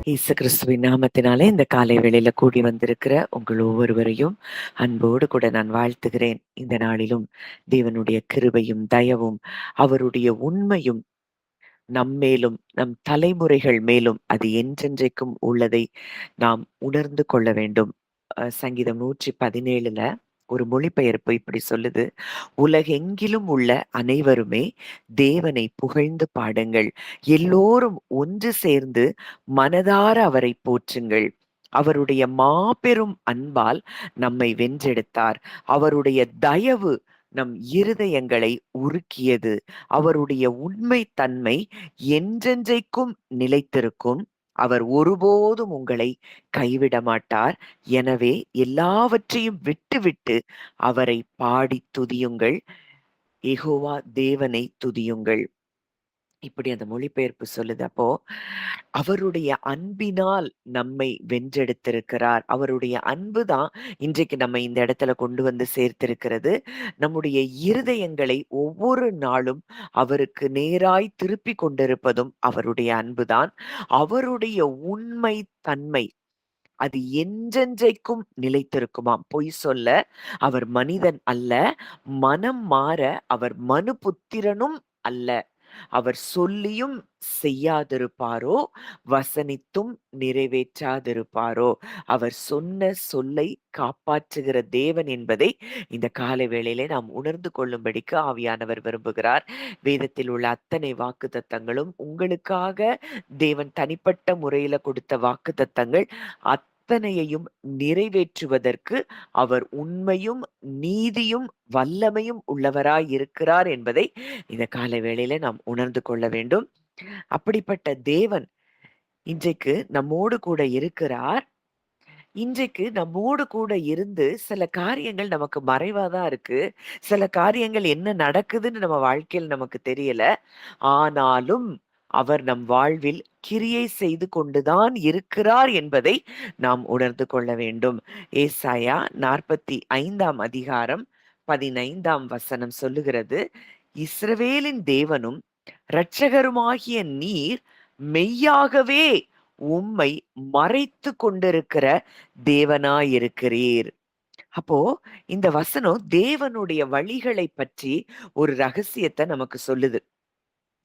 இயேசு கிறிஸ்துவின் நாமத்தினாலே இந்த காலை வேளையில கூடி வந்திருக்கிற உங்கள் ஒவ்வொருவரையும் அன்போடு கூட நான் வாழ்த்துகிறேன். இந்த நாளிலும் தேவனுடைய கிருபையும் தயவும் அவருடைய உண்மையும் நம்மேலும் நம் தலைமுறைகள் மேலும் அது என்றென்றைக்கும் உள்ளதை நாம் உணர்ந்து கொள்ள வேண்டும். சங்கீதம் 117ல ஒரு மொழிபெயர்ப்பு இப்படி சொல்லுது: உலகெங்கிலும் உள்ள அனைவருமே தேவனை புகழ்ந்து பாடுங்கள். எல்லோரும் ஒன்று சேர்ந்து மனதார அவரை போற்றுங்கள். அவருடைய மாபெரும் அன்பால் நம்மை வென்றெடுத்தார். அவருடைய தயவு நம் இருதயங்களை உருக்கியது. அவருடைய உண்மை தன்மை என்றென்றைக்கும் நிலைத்திருக்கும். அவர் ஒருபோதும் உங்களை கைவிட மாட்டார். எனவே எல்லாவற்றையும் விட்டுவிட்டு அவரை பாடி துதியுங்கள். யெகோவா தேவனை துதியுங்கள். இப்படி அந்த மொழிபெயர்ப்பு சொல்லுது. அப்போ அவருடைய அன்பினால் நம்மை வென்றெடுத்திருக்கிறார். அவருடைய அன்பு தான் இன்றைக்கு நம்ம இந்த இடத்துல கொண்டு வந்து சேர்த்திருக்கிறது. நம்முடைய இருதயங்களை ஒவ்வொரு நாளும் அவருக்கு நேராய் திருப்பிக் கொண்டிருப்பதும் அவருடைய அன்புதான். அவருடைய உண்மை தன்மை அது என்றென்றைக்கும் நிலைத்திருக்குமாம். பொய் சொல்ல அவர் மனிதன் அல்ல. மனம் மாற அவர் மனுபுத்திரனும் அல்ல. அவர் சொல்லியும் செய்யாதிருப்பாரோ, வசனித்தும் நிறைவேற்றாதிருப்பாரோ. அவர் சொன்ன சொல்லை காப்பாற்றுகிற தேவன் என்பதை இந்த காலை வேளையிலே நாம் உணர்ந்து கொள்ளும்படிக்கு ஆவியானவர் விரும்புகிறார். வேதத்தில் உள்ள அத்தனை வாக்குத்தத்தங்களும் உங்களுக்காக தேவன் தனிப்பட்ட முறையில கொடுத்த வாக்குத்தத்தங்கள் அத்தனையையும் நிறைவேற்றுவதற்கு அவர் உண்மையும் நீதியும் வல்லமையும் உள்ளவராய் இருக்கிறார் என்பதை இந்த காலை வேளையில நாம் உணர்ந்து கொள்ள வேண்டும். அப்படிப்பட்ட தேவன் இன்றைக்கு நம்மோடு கூட இருக்கிறார். இன்றைக்கு நம்மோடு கூட இருந்து சில காரியங்கள் நமக்கு மறைவாதான் இருக்கு. சில காரியங்கள் என்ன நடக்குதுன்னு நம்ம வாழ்க்கையில் நமக்கு தெரியல. ஆனாலும் அவர் நம் வாழ்வில் கிரியை செய்து கொண்டுதான் இருக்கிறார் என்பதை நாம் உணர்ந்து கொள்ள வேண்டும். ஏசாயா 45ஆம் அதிகாரம் 15ஆம் வசனம் சொல்லுகிறது: இஸ்ரவேலின் தேவனும் இரட்சகருமாகிய நீர் மெய்யாகவே உம்மை மறைத்து கொண்டிருக்கிற தேவனாயிருக்கிறீர். அப்போ இந்த வசனம் தேவனுடைய வழிகளை பற்றி ஒரு ரகசியத்தை நமக்கு சொல்லுது.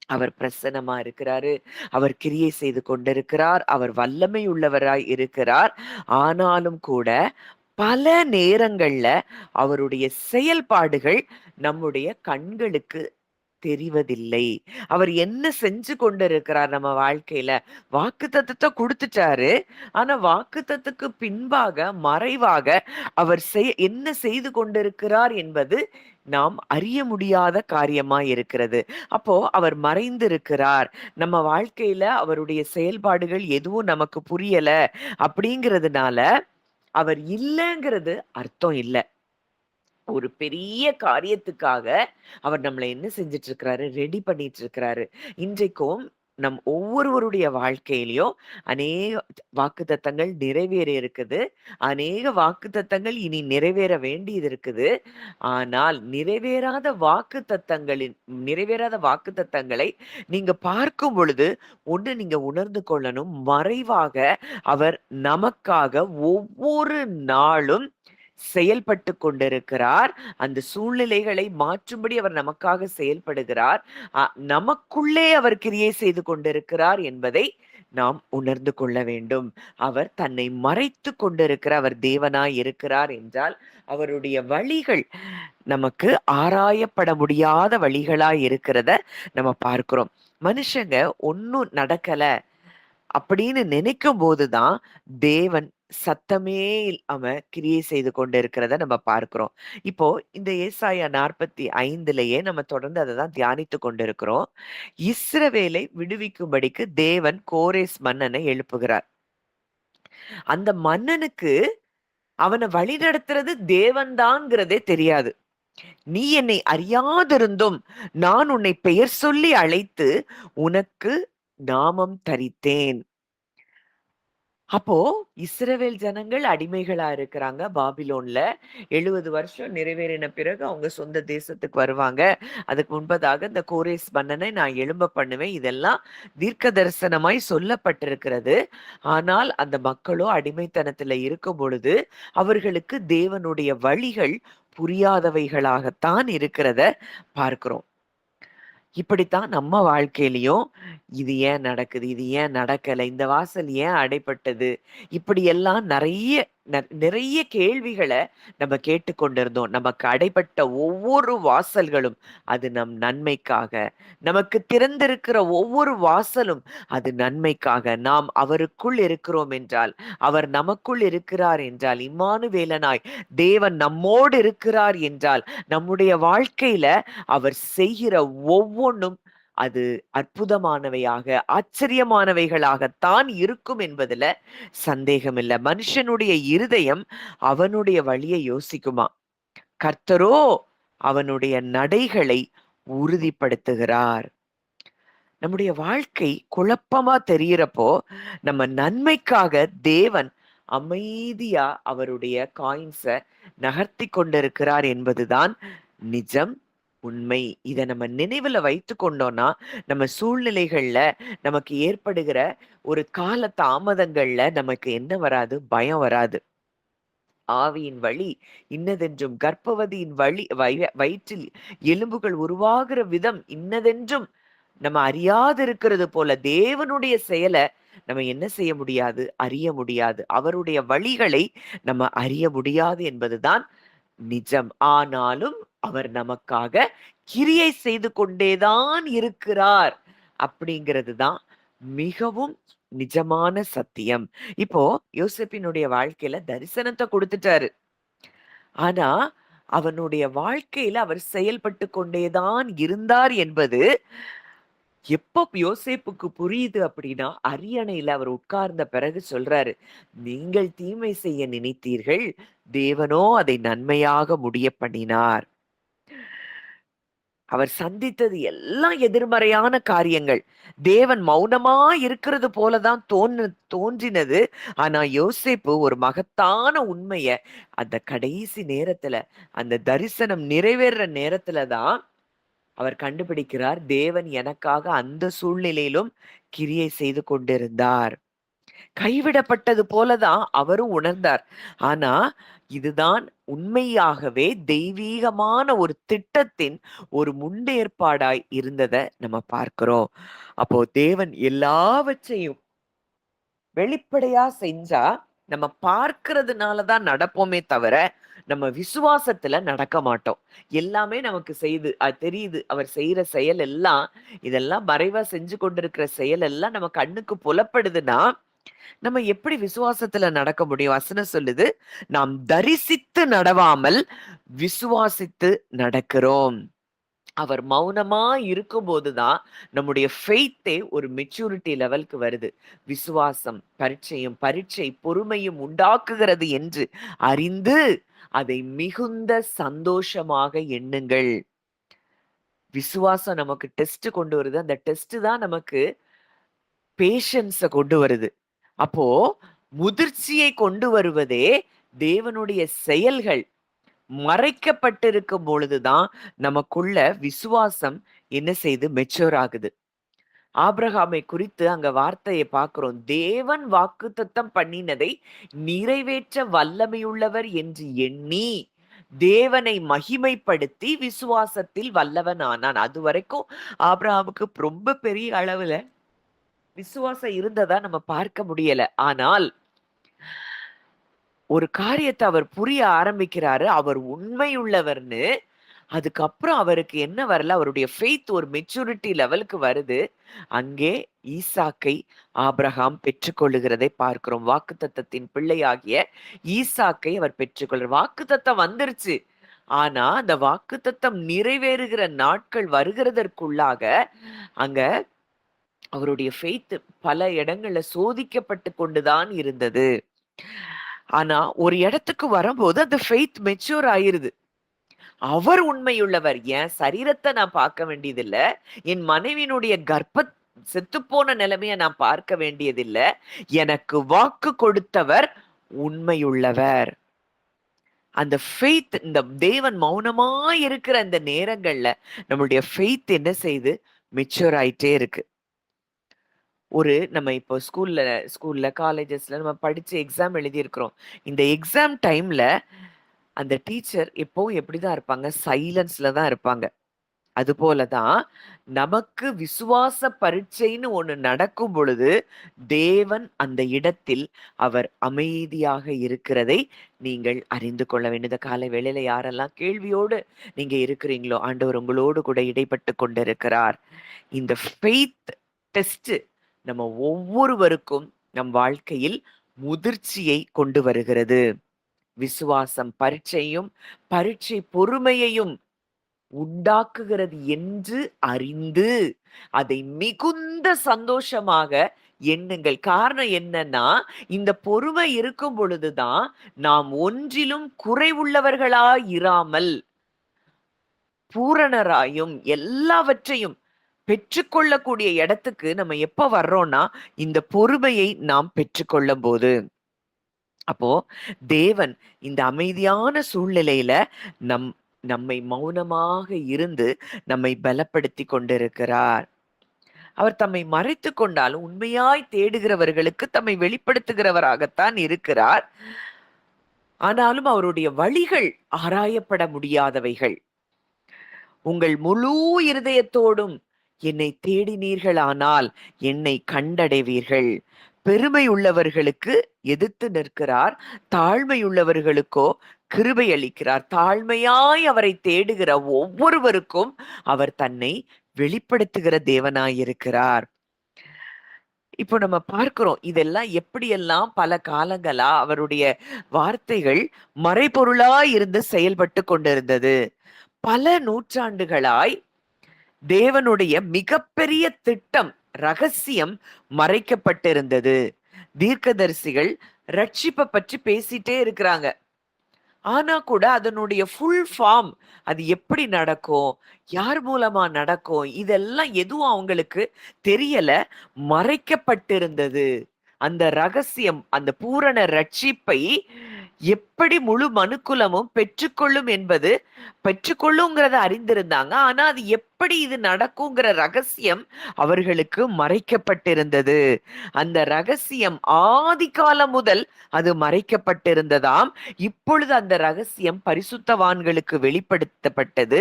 அவர் பிரசன்னமா இருக்கிறாரு. அவர் கிரியை செய்து கொண்டிருக்கிறார். அவர் வல்லமை உள்ளவராய் இருக்கிறார். ஆனாலும் கூட பல நேரங்கள்ல அவருடைய செயல்பாடுகள் நம்முடைய கண்களுக்கு தெரிவதில்லை. அவர் என்ன செஞ்சு கொண்டிருக்கிறார் நம்ம வாழ்க்கையில? வாக்குத்தத்தத்தை குடுத்துட்டாரு. ஆனா வாக்குத்தத்துக்கு பின்பாக மறைவாக அவர் என்ன செய்து கொண்டிருக்கிறார் என்பது நாம் அறிய முடியாத காரியமா இருக்கிறது. அப்போ அவர் மறைந்திருக்கிறார். நம்ம வாழ்க்கையில அவருடைய செயல்பாடுகள் எதுவும் நமக்கு புரியல அப்படிங்கிறதுனால அவர் இல்லங்கிறது அர்த்தம் இல்ல. ஒரு பெரிய காரியத்துக்காக அவர் நம்மள என்ன செஞ்சுட்டு இருக்கிறாரு? ரெடி பண்ணிட்டு இருக்கிறாரு. இன்றைக்கும் நம் ஒவ்வொருவருடைய வாழ்க்கையிலயும் அநேக வாக்குத்தத்தங்கள் நிறைவேறி இருக்குது. அநேக வாக்குத்தத்தங்கள் இனி நிறைவேற வேண்டியது இருக்குது. ஆனால் நிறைவேறாத வாக்குத்தத்தங்களை நீங்க பார்க்கும் பொழுது, ஒண்ணு நீங்க உணர்ந்து கொள்ளணும். மறைவாக அவர் நமக்காக ஒவ்வொரு நாளும் செயல்பட்டு கொண்டிருக்கிறார். அந்த சூழ்நிலைகளை மாற்றும்படி அவர் நமக்காக செயல்படுகிறார். நமக்குள்ளே அவர் கிரியை செய்து கொண்டிருக்கிறார் என்பதை நாம் உணர்ந்து கொள்ள வேண்டும். அவர் தன்னை மறைத்து கொண்டிருக்கிற அவர் தேவனாய் இருக்கிறார் என்றால் அவருடைய வழிகள் நமக்கு ஆராயப்பட முடியாத வழிகளாய் இருக்கிறத நம்ம பார்க்கிறோம். மனுஷங்க ஒன்னும் நடக்கல அப்படின்னு நினைக்கும் போதுதான் தேவன் சத்தமே இல்லாம கிரியை செய்து கொண்டு இருக்கிறத நம்ம பார்க்கிறோம். இப்போ இந்த ஏசாயா 45லயே நம்ம தொடர்ந்து அதை தான் தியானித்து கொண்டிருக்கிறோம். இஸ்ரவேலை விடுவிக்கும்படிக்கு தேவன் கோரேஸ் மன்னனை எழுப்புகிறார். அந்த மன்னனுக்கு அவனை வழிநடத்துறது தேவன் தான்ங்கிறதே தெரியாது. நீ என்னை அறியாதிருந்தும் நான் உன்னை பெயர் சொல்லி அழைத்து உனக்கு நாமம் தரித்தேன். அப்போ இஸ்ரவேல் ஜனங்கள் அடிமைகளா இருக்கிறாங்க பாபிலோன்ல. 70 வருஷம் நிறைவேறின பிறகு அவங்க சொந்த தேசத்துக்கு வருவாங்க. அதுக்கு முன்பதாக இந்த கோரேஸ் மன்னனை நான் எழும்ப பண்ணுவேன். இதெல்லாம் தீர்க்க தரிசனமாய் சொல்லப்பட்டிருக்கிறது. ஆனால் அந்த மக்களோ அடிமைத்தனத்துல இருக்கும் பொழுது, அவர்களுக்கு தேவனுடைய வழிகள் புரியாதவைகளாகத்தான் இருக்கிறத பார்க்கிறோம். இப்படித்தான் நம்ம வாழ்க்கையிலயும் இது ஏன் நடக்குது? இது ஏன் நடக்கல? இந்த வாசல் ஏன் அடைபட்டது? இப்படியெல்லாம் நிறைய கேள்விகள நம்ம கேட்டுக்கொண்டிருந்தோம். நமக்கு அடைபட்ட ஒவ்வொரு வாசல்களும் அது நம் நன்மைக்காக. நமக்கு திறந்திருக்கிற ஒவ்வொரு வாசலும் அது நன்மைக்காக. நாம் அவருக்குள் இருக்கிறோம் என்றால், அவர் நமக்குள் இருக்கிறார் என்றால், இம்மானுவேலனாய் தேவன் நம்மோடு இருக்கிறார் என்றால், நம்முடைய வாழ்க்கையில அவர் செய்கிற ஒவ்வொன்னும் அது அற்புதமானவையாக, ஆச்சரியமானவைகளாகத்தான் இருக்கும் என்பதுல சந்தேகம் இல்ல. மனுஷனுடைய இருதயம் அவனுடைய வழியை யோசிக்குமா? கர்த்தரோ அவனுடைய நடைகளை உறுதிப்படுத்துகிறார். நம்முடைய வாழ்க்கை குழப்பமா தெரியிறப்போ, நம்ம நன்மைக்காக தேவன் அமைதியா அவருடைய காயின்ஸ நகர்த்தி கொண்டிருக்கிறார் என்பதுதான் நிஜம், உண்மை. இத நம்ம நினைவுல வைத்துக் கொண்டோம்னா, நம்ம சூழ்நிலைகள்ல நமக்கு ஏற்படுகிற ஒரு கால தாமதங்கள்ல நமக்கு என்ன வராது? பயம் வராது. ஆவியின் வழி இன்னதென்றும், கர்ப்பவதியின் வழி வயிற்றில் எலும்புகள் உருவாகிற விதம் இன்னதென்றும் நம்ம அறியாதிருக்கிறது போல தேவனுடைய செயல நம்ம என்ன செய்ய முடியாது? அறிய முடியாது. அவருடைய வழிகளை நம்ம அறிய முடியாது என்பதுதான் நிஜம். ஆனாலும் அவர் நமக்காக கிரியை செய்து கொண்டேதான் இருக்கிறார் அப்படிங்கிறது தான் மிகவும் நிஜமான சத்தியம். இப்போ யோசேப்பினுடைய வாழ்க்கையில தரிசனத்தை கொடுத்துட்டாரு. ஆனா அவனுடைய வாழ்க்கையில அவர் செயல்பட்டு கொண்டேதான் இருந்தார் என்பது எப்போ யோசேப்புக்கு புரியுது அப்படின்னா, அரியணையில அவர் உட்கார்ந்த பிறகு சொல்றாரு, நீங்கள் தீமை செய்ய நினைத்தீர்கள், தேவனோ அதை நன்மையாக முடிய பண்ணினார். அவர் சந்தித்தது எல்லாம் எதிர்மறையான காரியங்கள். தேவன் மௌனமா இருக்கிறது போலதான் தோன்றினது. ஆனா யோசேப்பு ஒரு மகத்தான உண்மைய அந்த கடைசி நேரத்துல, அந்த தரிசனம் நிறைவேற நேரத்துல தான் அவர் கண்டுபிடிக்கிறார். தேவன் எனக்காக அந்த சூழ்நிலையிலும் கிரியை செய்து கொண்டிருந்தார். கைவிடப்பட்டது போலதான் அவரும் உணர்ந்தார். ஆனா இதுதான் உண்மையாகவே தெய்வீகமான ஒரு திட்டத்தின் ஒரு முன்னேற்பாடாய் இருந்தத நம்ம பார்க்கிறோம். அப்போ தேவன் எல்லாவற்றையும் வெளிப்படையா செஞ்சா நம்ம பார்க்கிறதுனாலதான் நடப்போமே தவிர நம்ம விசுவாசத்துல நடக்க மாட்டோம். எல்லாமே நமக்கு செய்து அது தெரியுது. அவர் செய்யற செயல் எல்லாம் இதெல்லாம் மறைவா செஞ்சு கொண்டிருக்கிற செயல் எல்லாம் நம்ம கண்ணுக்கு புலப்படுதுன்னா நம்ம எப்படி விசுவாசத்துல நடக்க முடியும்? வசனம் சொல்லுது, நாம் தரிசித்து நடவாமல் விசுவாசித்து நடக்கிறோம். அவர் மௌனமா இருக்கும்போதுதான் நம்முடைய ஃபெய்த்தே ஒரு மெச்சூரிட்டி லெவலுக்கு வருது. விசுவாசம் பரீட்சை பொறுமையும் உண்டாக்குகிறது என்று அறிந்து அதை மிகுந்த சந்தோஷமாக எண்ணுங்கள். விசுவாசம் நமக்கு டெஸ்ட் கொண்டு வருது. அந்த டெஸ்ட் தான் நமக்கு பேஷன்ஸ கொண்டு வருது. அப்போ முதிர்ச்சியை கொண்டு வருவதே தேவனுடைய செயல்கள். மறைக்கப்பட்டிருக்கும் பொழுதுதான் நமக்குள்ள விசுவாசம் என்ன செய்து மெச்சூர் ஆகுது. ஆபிரகாமை குறித்து அங்க வார்த்தையை பார்க்கிறோம். தேவன் வாக்குத்தத்தம் பண்ணினதை நிறைவேற்ற வல்லமையுள்ளவர் என்று எண்ணி தேவனை மகிமைப்படுத்தி விசுவாசத்தில் வல்லவன் ஆனான். அது வரைக்கும் ஆபிரகாமுக்கு ரொம்ப பெரிய அளவுல விசுவாசம் இருந்ததா நம்ம பார்க்க முடியல. ஆனால் ஒரு காரியத்தை அவர் புரிய ஆரம்பிக்கிறாரு. அவர் உண்மையுள்ளவர்னு. அதுக்கப்புறம் அவருக்கு என்ன வரல, அவருடைய ஃபெய்த் ஒரு மெச்சூரிட்டி லெவலுக்கு வருது. அங்கே ஈசாக்கை ஆபிரகாம் பெற்றுக்கொள்ளுகிறதை பார்க்கிறோம். வாக்குத்தத்தத்தின் பிள்ளையாகிய ஈசாக்கை அவர் பெற்றுக்கொள்றார். வாக்குத்தத்தம் வந்துருச்சு. ஆனா அந்த வாக்குத்தத்தம் நிறைவேறுகிற நாட்கள் வருகிறதற்குள்ளாக அங்க அவருடைய ஃபெய்த் பல இடங்கள்ல சோதிக்கப்பட்டு கொண்டுதான் இருந்தது. ஆனா ஒரு இடத்துக்கு வரும்போது அந்த ஃபெய்த் மெச்சூர் ஆயிருது. அவர் உண்மையுள்ளவர். என் சரீரத்தை நான் பார்க்க வேண்டியதில்ல. என் மனைவியினுடைய செத்துப்போன நிலைமைய நான் பார்க்க வேண்டியதில்லை. எனக்கு வாக்கு கொடுத்தவர் உண்மையுள்ளவர். அந்த ஃபெய்த், இந்த தேவன் மௌனமா இருக்கிற அந்த நேரங்கள்ல நம்மளுடைய ஃபெய்த் என்ன செய்யுது? மெச்சூர் ஆயிட்டே இருக்கு. நம்ம இப்போ ஸ்கூல்ல, காலேஜஸ்ல நம்ம படிச்சு எக்ஸாம் எழுதியிருக்கிறோம். இந்த எக்ஸாம் டைம்ல அந்த டீச்சர் எப்பவும் எப்படிதான் இருப்பாங்க? சைலன்ஸ்ல தான் இருப்பாங்க. அதுபோல தான் நமக்கு விசுவாச பரீட்சைன்னு ஒண்ணு நடக்கும் பொழுது, தேவன் அந்த இடத்தில் அவர் அமைதியாக இருக்கிறதை நீங்கள் அறிந்து கொள்ள வேண்டும். இந்த காலை வேளையில யாரெல்லாம் கேள்வியோடு நீங்க இருக்கிறீங்களோ, ஆண்டவர் உங்களோடு கூட இடைப்பட்டு கொண்டிருக்கிறார். இந்த ஃபெய்த் டெஸ்ட் நம்ம ஒவ்வொருவருக்கும் நம் வாழ்க்கையில் முதிர்ச்சியை கொண்டு வருகிறது. விசுவாசம் பரீட்சையும், பரீட்சை பொறுமையையும் உண்டாக்குகிறது என்று அறிந்து அதை மிகுந்த சந்தோஷமாக எண்ணுங்கள். காரணம் என்னன்னா, இந்த பொறுமை இருக்கும் பொழுதுதான் நாம் ஒன்றிலும் குறைவுள்ளவர்களாய் இராமல் பூரணராயும் எல்லாவற்றையும் பெற்றுக்கொள்ளக்கூடிய இடத்துக்கு நம்ம எப்ப வர்றோம்னா, இந்த பொறுமையை நாம் பெற்றுக்கொள்ளும் போது. அப்போ தேவன் இந்த அமைதியான சூழ்நிலையில நம் நம்மை மௌனமாக இருந்து நம்மை பலப்படுத்தி கொண்டிருக்கிறார். அவர் தம்மை மறைத்து கொண்டாலும் உண்மையாய் தேடுகிறவர்களுக்கு தம்மை வெளிப்படுத்துகிறவராகத்தான் இருக்கிறார். ஆனாலும் அவருடைய வழிகள் ஆராயப்பட முடியாதவைகள். உங்கள் முழு இருதயத்தோடும் என்னை தேடினீர்களானால் என்னை கண்டடைவீர்கள். பெருமை உள்ளவர்களுக்கு எதிர்த்து நிற்கிறார், தாழ்மை உள்ளவர்களுக்கோ கிருபை அளிக்கிறார். தாழ்மையாய் அவரை தேடுகிற ஒவ்வொருவருக்கும் அவர் தன்னை வெளிப்படுத்துகிற தேவனாயிருக்கிறார். இப்போ நம்ம பார்க்கிறோம், இதெல்லாம் எப்படியெல்லாம் பல காலங்களா அவருடைய வார்த்தைகள் மறைபொருளாய் இருந்து செயல்பட்டு கொண்டிருந்தது. பல நூற்றாண்டுகளாய் தேவனுடைய மிகப்பெரிய திட்டம், ரகசியம் மறைக்கப்பட்டிருந்தது. தீர்க்கதரிசிகள் ரட்சிப்பை பற்றி பேசிட்டே இருக்கிறாங்க. ஆனா கூட அதனுடைய ஃபுல் ஃபார்ம், அது எப்படி நடக்கும், யார் மூலமா நடக்கும், இதெல்லாம் எதுவும் அவங்களுக்கு தெரியல, மறைக்கப்பட்டிருந்தது. அந்த ரகசியம், அந்த பூரண ரட்சிப்பை எப்படி முழு மனுக்குலமும் பெற்றுக்கொள்ளும் என்பது, பெற்றுக்கொள்ளுங்கிறத அறிந்திருந்தாங்க. ஆனா அது எப்படி இது நடக்குங்கிற ரகசியம் அவர்களுக்கு மறைக்கப்பட்டிருந்தது. அந்த ரகசியம் ஆதி காலம் முதல் அது மறைக்கப்பட்டிருந்ததாம். இப்பொழுது அந்த ரகசியம் பரிசுத்தவான்களுக்கு வெளிப்படுத்தப்பட்டது.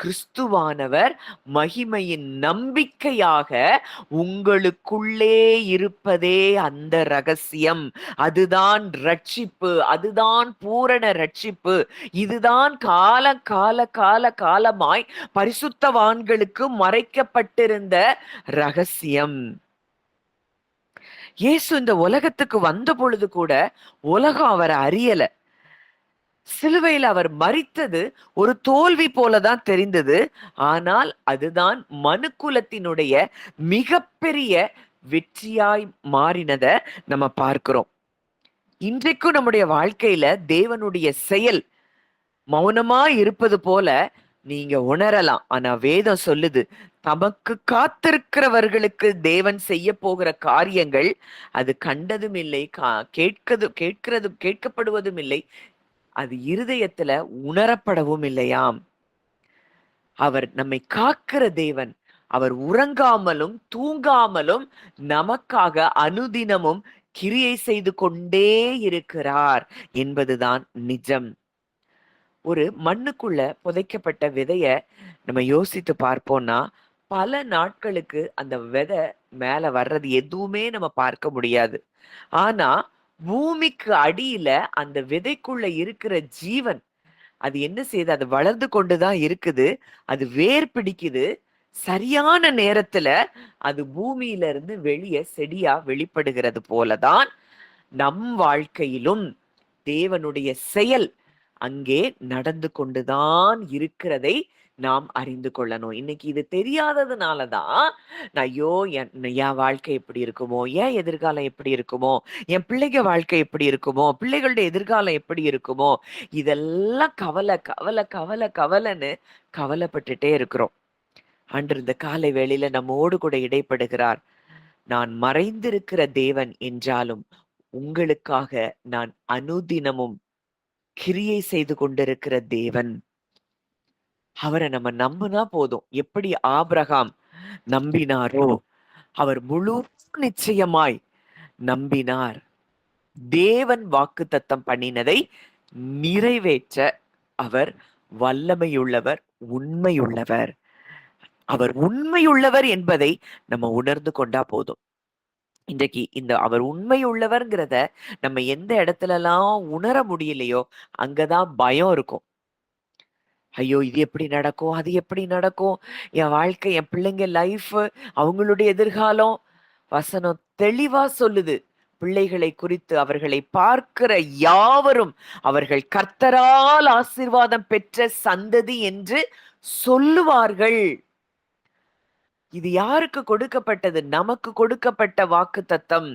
கிறிஸ்துவானவர் மகிமையின் நம்பிக்கையாக உங்களுக்குள்ளே இருப்பதே அந்த ரகசியம். அதுதான் ரட்சிப்பு, அதுதான் பூரண ரட்சிப்பு. இதுதான் கால கால கால காலமாய் பரிசுத்தவான்களுக்கு மறைக்கப்பட்டிருந்த ரகசியம். இயேசு இந்த உலகத்துக்கு வந்த பொழுது கூட உலகம் அவரை அறியல. சிலுவையில் அவர் மரித்தது ஒரு தோல்வி போலதான் தெரிந்தது. ஆனால் அதுதான் மனுக்குலத்தினுடைய மிகப்பெரிய வெற்றியாய் மாறினத நம்ம பார்க்கிறோம். இன்றைக்கும் நம்முடைய வாழ்க்கையில தேவனுடைய செயல் மௌனமா இருப்பது போல நீங்க உணரலாம். ஆனா வேதம் சொல்லுது, தமக்கு காத்திருக்கிறவர்களுக்கு தேவன் செய்ய போகிற காரியங்கள் அது கண்டதும் இல்லை, கேட்கப்படுவதும் இல்லை, அது இருதயத்துல உணரப்படவும் இல்லையாம். அவர் நம்மை காக்கிற தேவன். அவர் உறங்காமலும் தூங்காமலும் நமக்காக அனுதினமும் கிரியை செய்து கொண்டே இருக்கிறார் என்பதுதான் நிஜம். ஒரு மண்ணுக்குள்ள புதைக்கப்பட்ட விதைய நம்ம யோசித்து பார்ப்போம்னா, பல நாட்களுக்கு அந்த விதை மேல வர்றது எதுவுமே நம்ம பார்க்க முடியாது. ஆனா பூமிக்கு அடியில அந்த விதைக்குள்ள இருக்கிற ஜீவன் அது என்ன செய்யுது? அது வளர்ந்து கொண்டுதான் இருக்குது. அது வேர் பிடிக்குது. சரியான நேரத்துல அது பூமியில இருந்து வெளியே செடியா வெளிப்படுகிறது போலதான் நம் வாழ்க்கையிலும் தேவனுடைய செயல் அங்கே நடந்து கொண்டுதான் இருக்கிறதை நாம் அறிந்து கொள்ளணும். இன்னைக்கு இது தெரியாததுனாலதான் ஐயோ என் வாழ்க்கை எப்படி இருக்குமோ, என் எதிர்காலம் எப்படி இருக்குமோ, என் பிள்ளைங்க வாழ்க்கை எப்படி இருக்குமோ, பிள்ளைகளுடைய எதிர்காலம் எப்படி இருக்குமோ, இதெல்லாம் கவலை கவலை கவலை கவலைன்னு கவலைப்பட்டுட்டே இருக்கிறோம். ஆண்டவர் இந்த காலை வேளையில நம்மோடு கூட இடைப்படுகிறார். நான் மறைந்திருக்கிற தேவன் என்றாலும் உங்களுக்காக நான் அனுதினமும் கிரியை செய்து கொண்டிருக்கிற தேவன். அவரை நம்ம நம்பினா போதும். எப்படி ஆபிரகாம் நம்பினாரோ அவர் முழு நிச்சயமாய் நம்பினார். தேவன் வாக்குத்தத்தம் பண்ணினதை நிறைவேற்ற அவர் வல்லமையுள்ளவர், உண்மையுள்ளவர். அவர் உண்மையுள்ளவர் என்பதை நம்ம உணர்ந்து கொண்டா போதும். இன்றைக்கு இந்த அவர் உண்மையுள்ளவர்ங்கிறத நம்ம எந்த இடத்துலலாம் உணர முடியலையோ அங்கதான் பயம் இருக்கும். ஐயோ! இது எப்படி நடக்கும்? அது எப்படி நடக்கும்? என் வாழ்க்கை, என் பிள்ளைங்க லைஃப், அவங்களுடைய எதிர்காலம். வசனம் தெளிவா சொல்லுது. பிள்ளைகளை குறித்து அவர்களை பார்க்கிற யாவரும் அவர்கள் கர்த்தரால் ஆசீர்வாதம் பெற்ற சந்ததி என்று சொல்லுவார்கள். இது யாருக்கு கொடுக்கப்பட்டது? நமக்கு கொடுக்கப்பட்ட வாக்குத்தத்தம்.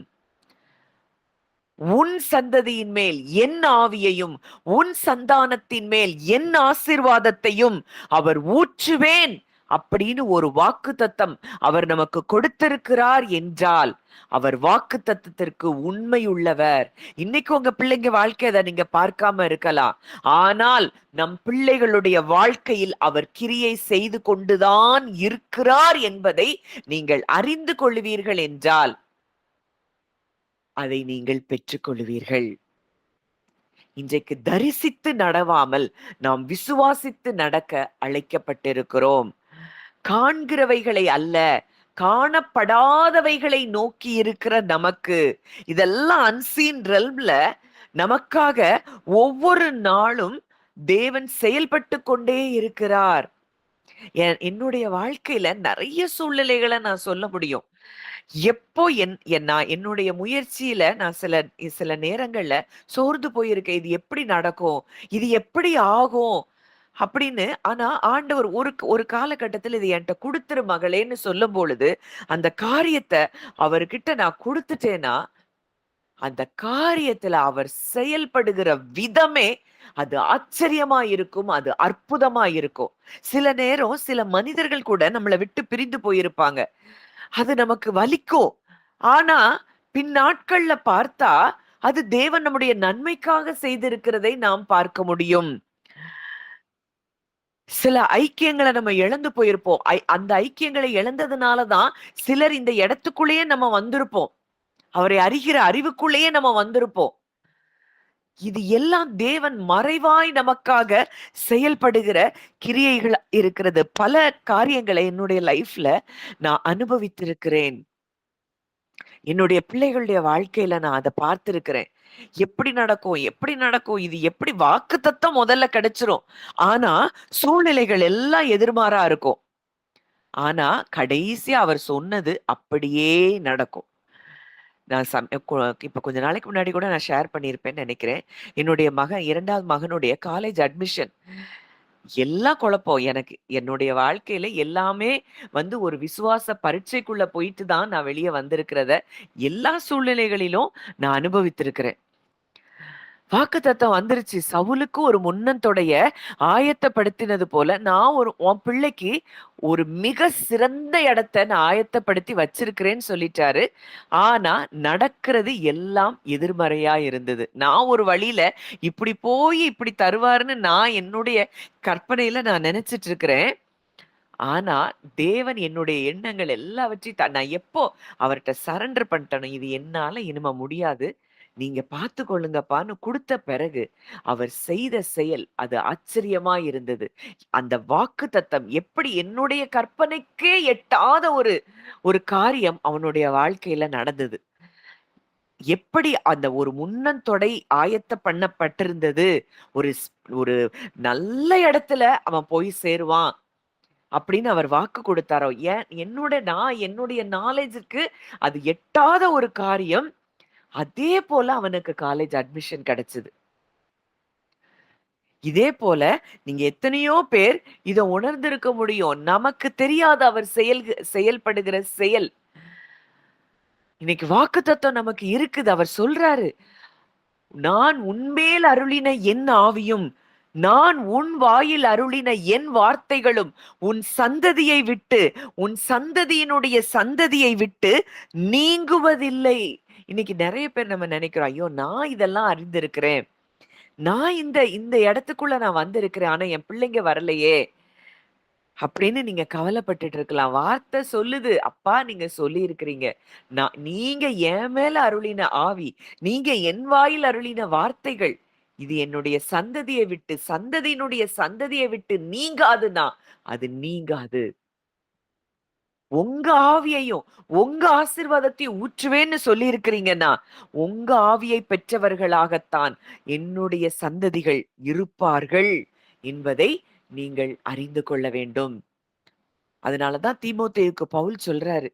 உன் சந்ததியின் மேல் என் ஆவியையும் உன் சந்தானத்தின் மேல் என் ஆசீர்வாதத்தையும் அவர் ஊற்றுவேன் அப்படின்னு ஒரு வாக்குத்தத்தம் அவர் நமக்கு கொடுத்திருக்கிறார் என்றால் அவர் வாக்குத்தத்தத்திற்கு உண்மையுள்ளவர். இன்னைக்கு உங்க பிள்ளைங்க வாழ்க்கை அதை நீங்க பார்க்காம இருக்கலாம். ஆனால் நம் பிள்ளைகளுடைய வாழ்க்கையில் அவர் கிரியை செய்து கொண்டுதான் இருக்கிறார் என்பதை நீங்கள் அறிந்து கொள்வீர்கள் என்றால் அதை நீங்கள் பெற்றுக்கொள்வீர்கள். இன்றைக்கு தரிசித்து நடவாமல் நாம் விசுவாசித்து நடக்க அழைக்கப்பட்டிருக்கிறோம். காண்கிறவைகளை அல்ல, காணப்படாதவைகளை நோக்கி இருக்கிற நமக்கு இதெல்லாம் அன்சீன் ரெல்ம்ல நமக்காக ஒவ்வொரு நாளும் தேவன் செயல்பட்டு கொண்டே இருக்கிறார். என்னுடைய வாழ்க்கையில நிறைய சூழ்நிலைகளை நான் சொல்ல முடியும். எப்போ என்னுடைய முயற்சியில நான் சில சில நேரங்கள்ல சோர்ந்து போயிருக்கேன். இது எப்படி நடக்கும்? இது எப்படி ஆகும்? அப்படின்னு. ஆனா ஆண்டவர் ஒரு காலகட்டத்துல இது என்கிட்ட குடுத்துரு மகளேன்னு சொல்லும் பொழுது அந்த காரியத்தை அவர்கிட்ட நான் கொடுத்துட்டேன்னா அந்த காரியத்துல அவர் செயல்படுகிற விதமே அது ஆச்சரியமா இருக்கும், அது அற்புதமா இருக்கும். சில நேரம் சில மனிதர்கள் கூட நம்மளை விட்டு பிரிந்து போயிருப்பாங்க. அது நமக்கு வலிக்கும். ஆனா பின் நாட்கள்ல பார்த்தா அது தேவன் நம்முடைய நன்மைக்காக செய்திருக்கிறதை நாம் பார்க்க முடியும். சில ஐக்கியங்களை நம்ம இழந்து போயிருப்போம். அந்த ஐக்கியங்களை இழந்ததுனாலதான் சிலர் இந்த இடத்துக்குள்ளேயே நம்ம வந்திருப்போம். அவரை அறிகிற அறிவுக்குள்ளேயே நம்ம வந்திருப்போம். இது எல்லாம் தேவன் மறைவாய் நமக்காக செயல்படுகிற கிரியைகள் இருக்கிறது. பல காரியங்களை என்னுடைய லைஃப்ல நான் அனுபவித்திருக்கிறேன். என்னுடைய பிள்ளைகளுடைய வாழ்க்கையில நான் அதை பார்த்திருக்கிறேன். எப்படி நடக்கும், எப்படி நடக்கும், இது எப்படி வாக்குத்தத்தம் முதல்ல கிடைச்சிரும். ஆனா சூழ்நிலைகள் எல்லாம் எதிர்மாறா இருக்கும். ஆனா கடைசியா அவர் சொன்னது அப்படியே நடக்கும். நான் இப்ப கொஞ்ச நாளைக்கு முன்னாடி கூட நான் ஷேர் பண்ணியிருப்பேன்னு நினைக்கிறேன். என்னுடைய மகன் 2வது மகனுடைய காலேஜ் அட்மிஷன். எல்லாம் குழப்பம் எனக்கு. என்னுடைய வாழ்க்கையில எல்லாமே ஒரு விசுவாச பரீட்சைக்குள்ள போயிட்டு தான் நான் வெளிய வந்திருக்கிறத எல்லா சூழ்நிலைகளிலும் நான் அனுபவித்திருக்கிறேன். வாக்குத்தத்தம் வந்துருச்சு. சவுலுக்கு ஒரு முன்னந்தொடைய ஆயத்தப்படுத்தினது போல நான் உன் பிள்ளைக்கு ஒரு மிக சிறந்த இடத்தை நான் ஆயத்தப்படுத்தி வச்சிருக்கிறேன்னு சொல்லிட்டாரு. ஆனா நடக்கிறது எல்லாம் எதிர்மறையா இருந்தது. நான் ஒரு வழியில இப்படி போய் இப்படி தருவாருன்னு நான் என்னுடைய கற்பனையில நான் நினைச்சிட்டு இருக்கிறேன். ஆனா தேவன் என்னுடைய எண்ணங்கள் எல்லாவற்றையும் நான் எப்போ அவர்கிட்ட சரண்டர் பண்ணிட்டேனோ இது என்னால இனிமே முடியாது, நீங்க பார்த்து கொள்ளுங்கப்பான்னு கொடுத்த பிறகு அவர் செய்த செயல் அது ஆச்சரியமா இருந்தது. அந்த வாக்குத்தத்தம் எப்படி என்னுடைய கற்பனைக்கே எட்டாத ஒரு ஒரு காரியம் அவனுடைய வாழ்க்கையில நடந்தது. எப்படி அந்த ஒரு முன்னந்தொடை ஆயத்த பண்ணப்பட்டிருந்தது. ஒரு ஒரு நல்ல இடத்துல அவன் போய் சேருவான் அப்படின்னு அவர் வாக்கு கொடுத்தாரோ. நான் என்னுடைய நாலேஜுக்கு அது எட்டாத ஒரு காரியம். அதே போல அவனுக்கு காலேஜ் அட்மிஷன் கிடைச்சது. இதே போல நீங்க எத்தனையோ பேர் இத உணர்ந்திருக்க முடியும். நமக்கு தெரியாத அவர் செயல்படுகிற செயல். இன்னைக்கு வாக்குத்தத்தம் நமக்கு இருக்குது. அவர் சொல்றாரு, நான் உன்மேல் அருளின என் ஆவியும் நான் உன் வாயில் அருளின என் வார்த்தைகளும் உன் சந்ததியை விட்டு, உன் சந்ததியினுடைய சந்ததியை விட்டு நீங்குவதில்லை. இன்னைக்கு நிறைய பேர் நம்ம நினைக்கிறோம், ஐயோ நான் இதெல்லாம் அறிந்திருக்கிறேன், நான் இந்த இந்த இடத்துக்குள்ள நான் வந்திருக்கிறேன், ஆனா என் பிள்ளைங்க வரலையே அப்படின்னு நீங்க கவலைப்பட்டுட்டு இருக்கலாம். வார்த்தை சொல்லுது, அப்பா நீங்க சொல்லி இருக்கிறீங்க, நீங்க என் மேல அருளின ஆவி, நீங்க என் வாயில் அருளின வார்த்தைகள், இது என்னுடைய சந்ததியை விட்டு, சந்ததியினுடைய சந்ததியை விட்டு நீங்காதுன்னா அது நீங்காது. உங்க ஆவியையும் உங்க ஆசீர்வாதத்தையும் ஊற்றுவேன்னு சொல்லி இருக்கிறீங்கன்னா, உங்க ஆவியை பெற்றவர்களாகத்தான் என்னுடைய சந்ததிகள் இருப்பார்கள் என்பதை நீங்கள் அறிந்து கொள்ள வேண்டும். அதனாலதான் தீமோத்தேயுக்கு பவுல் சொல்றாரு,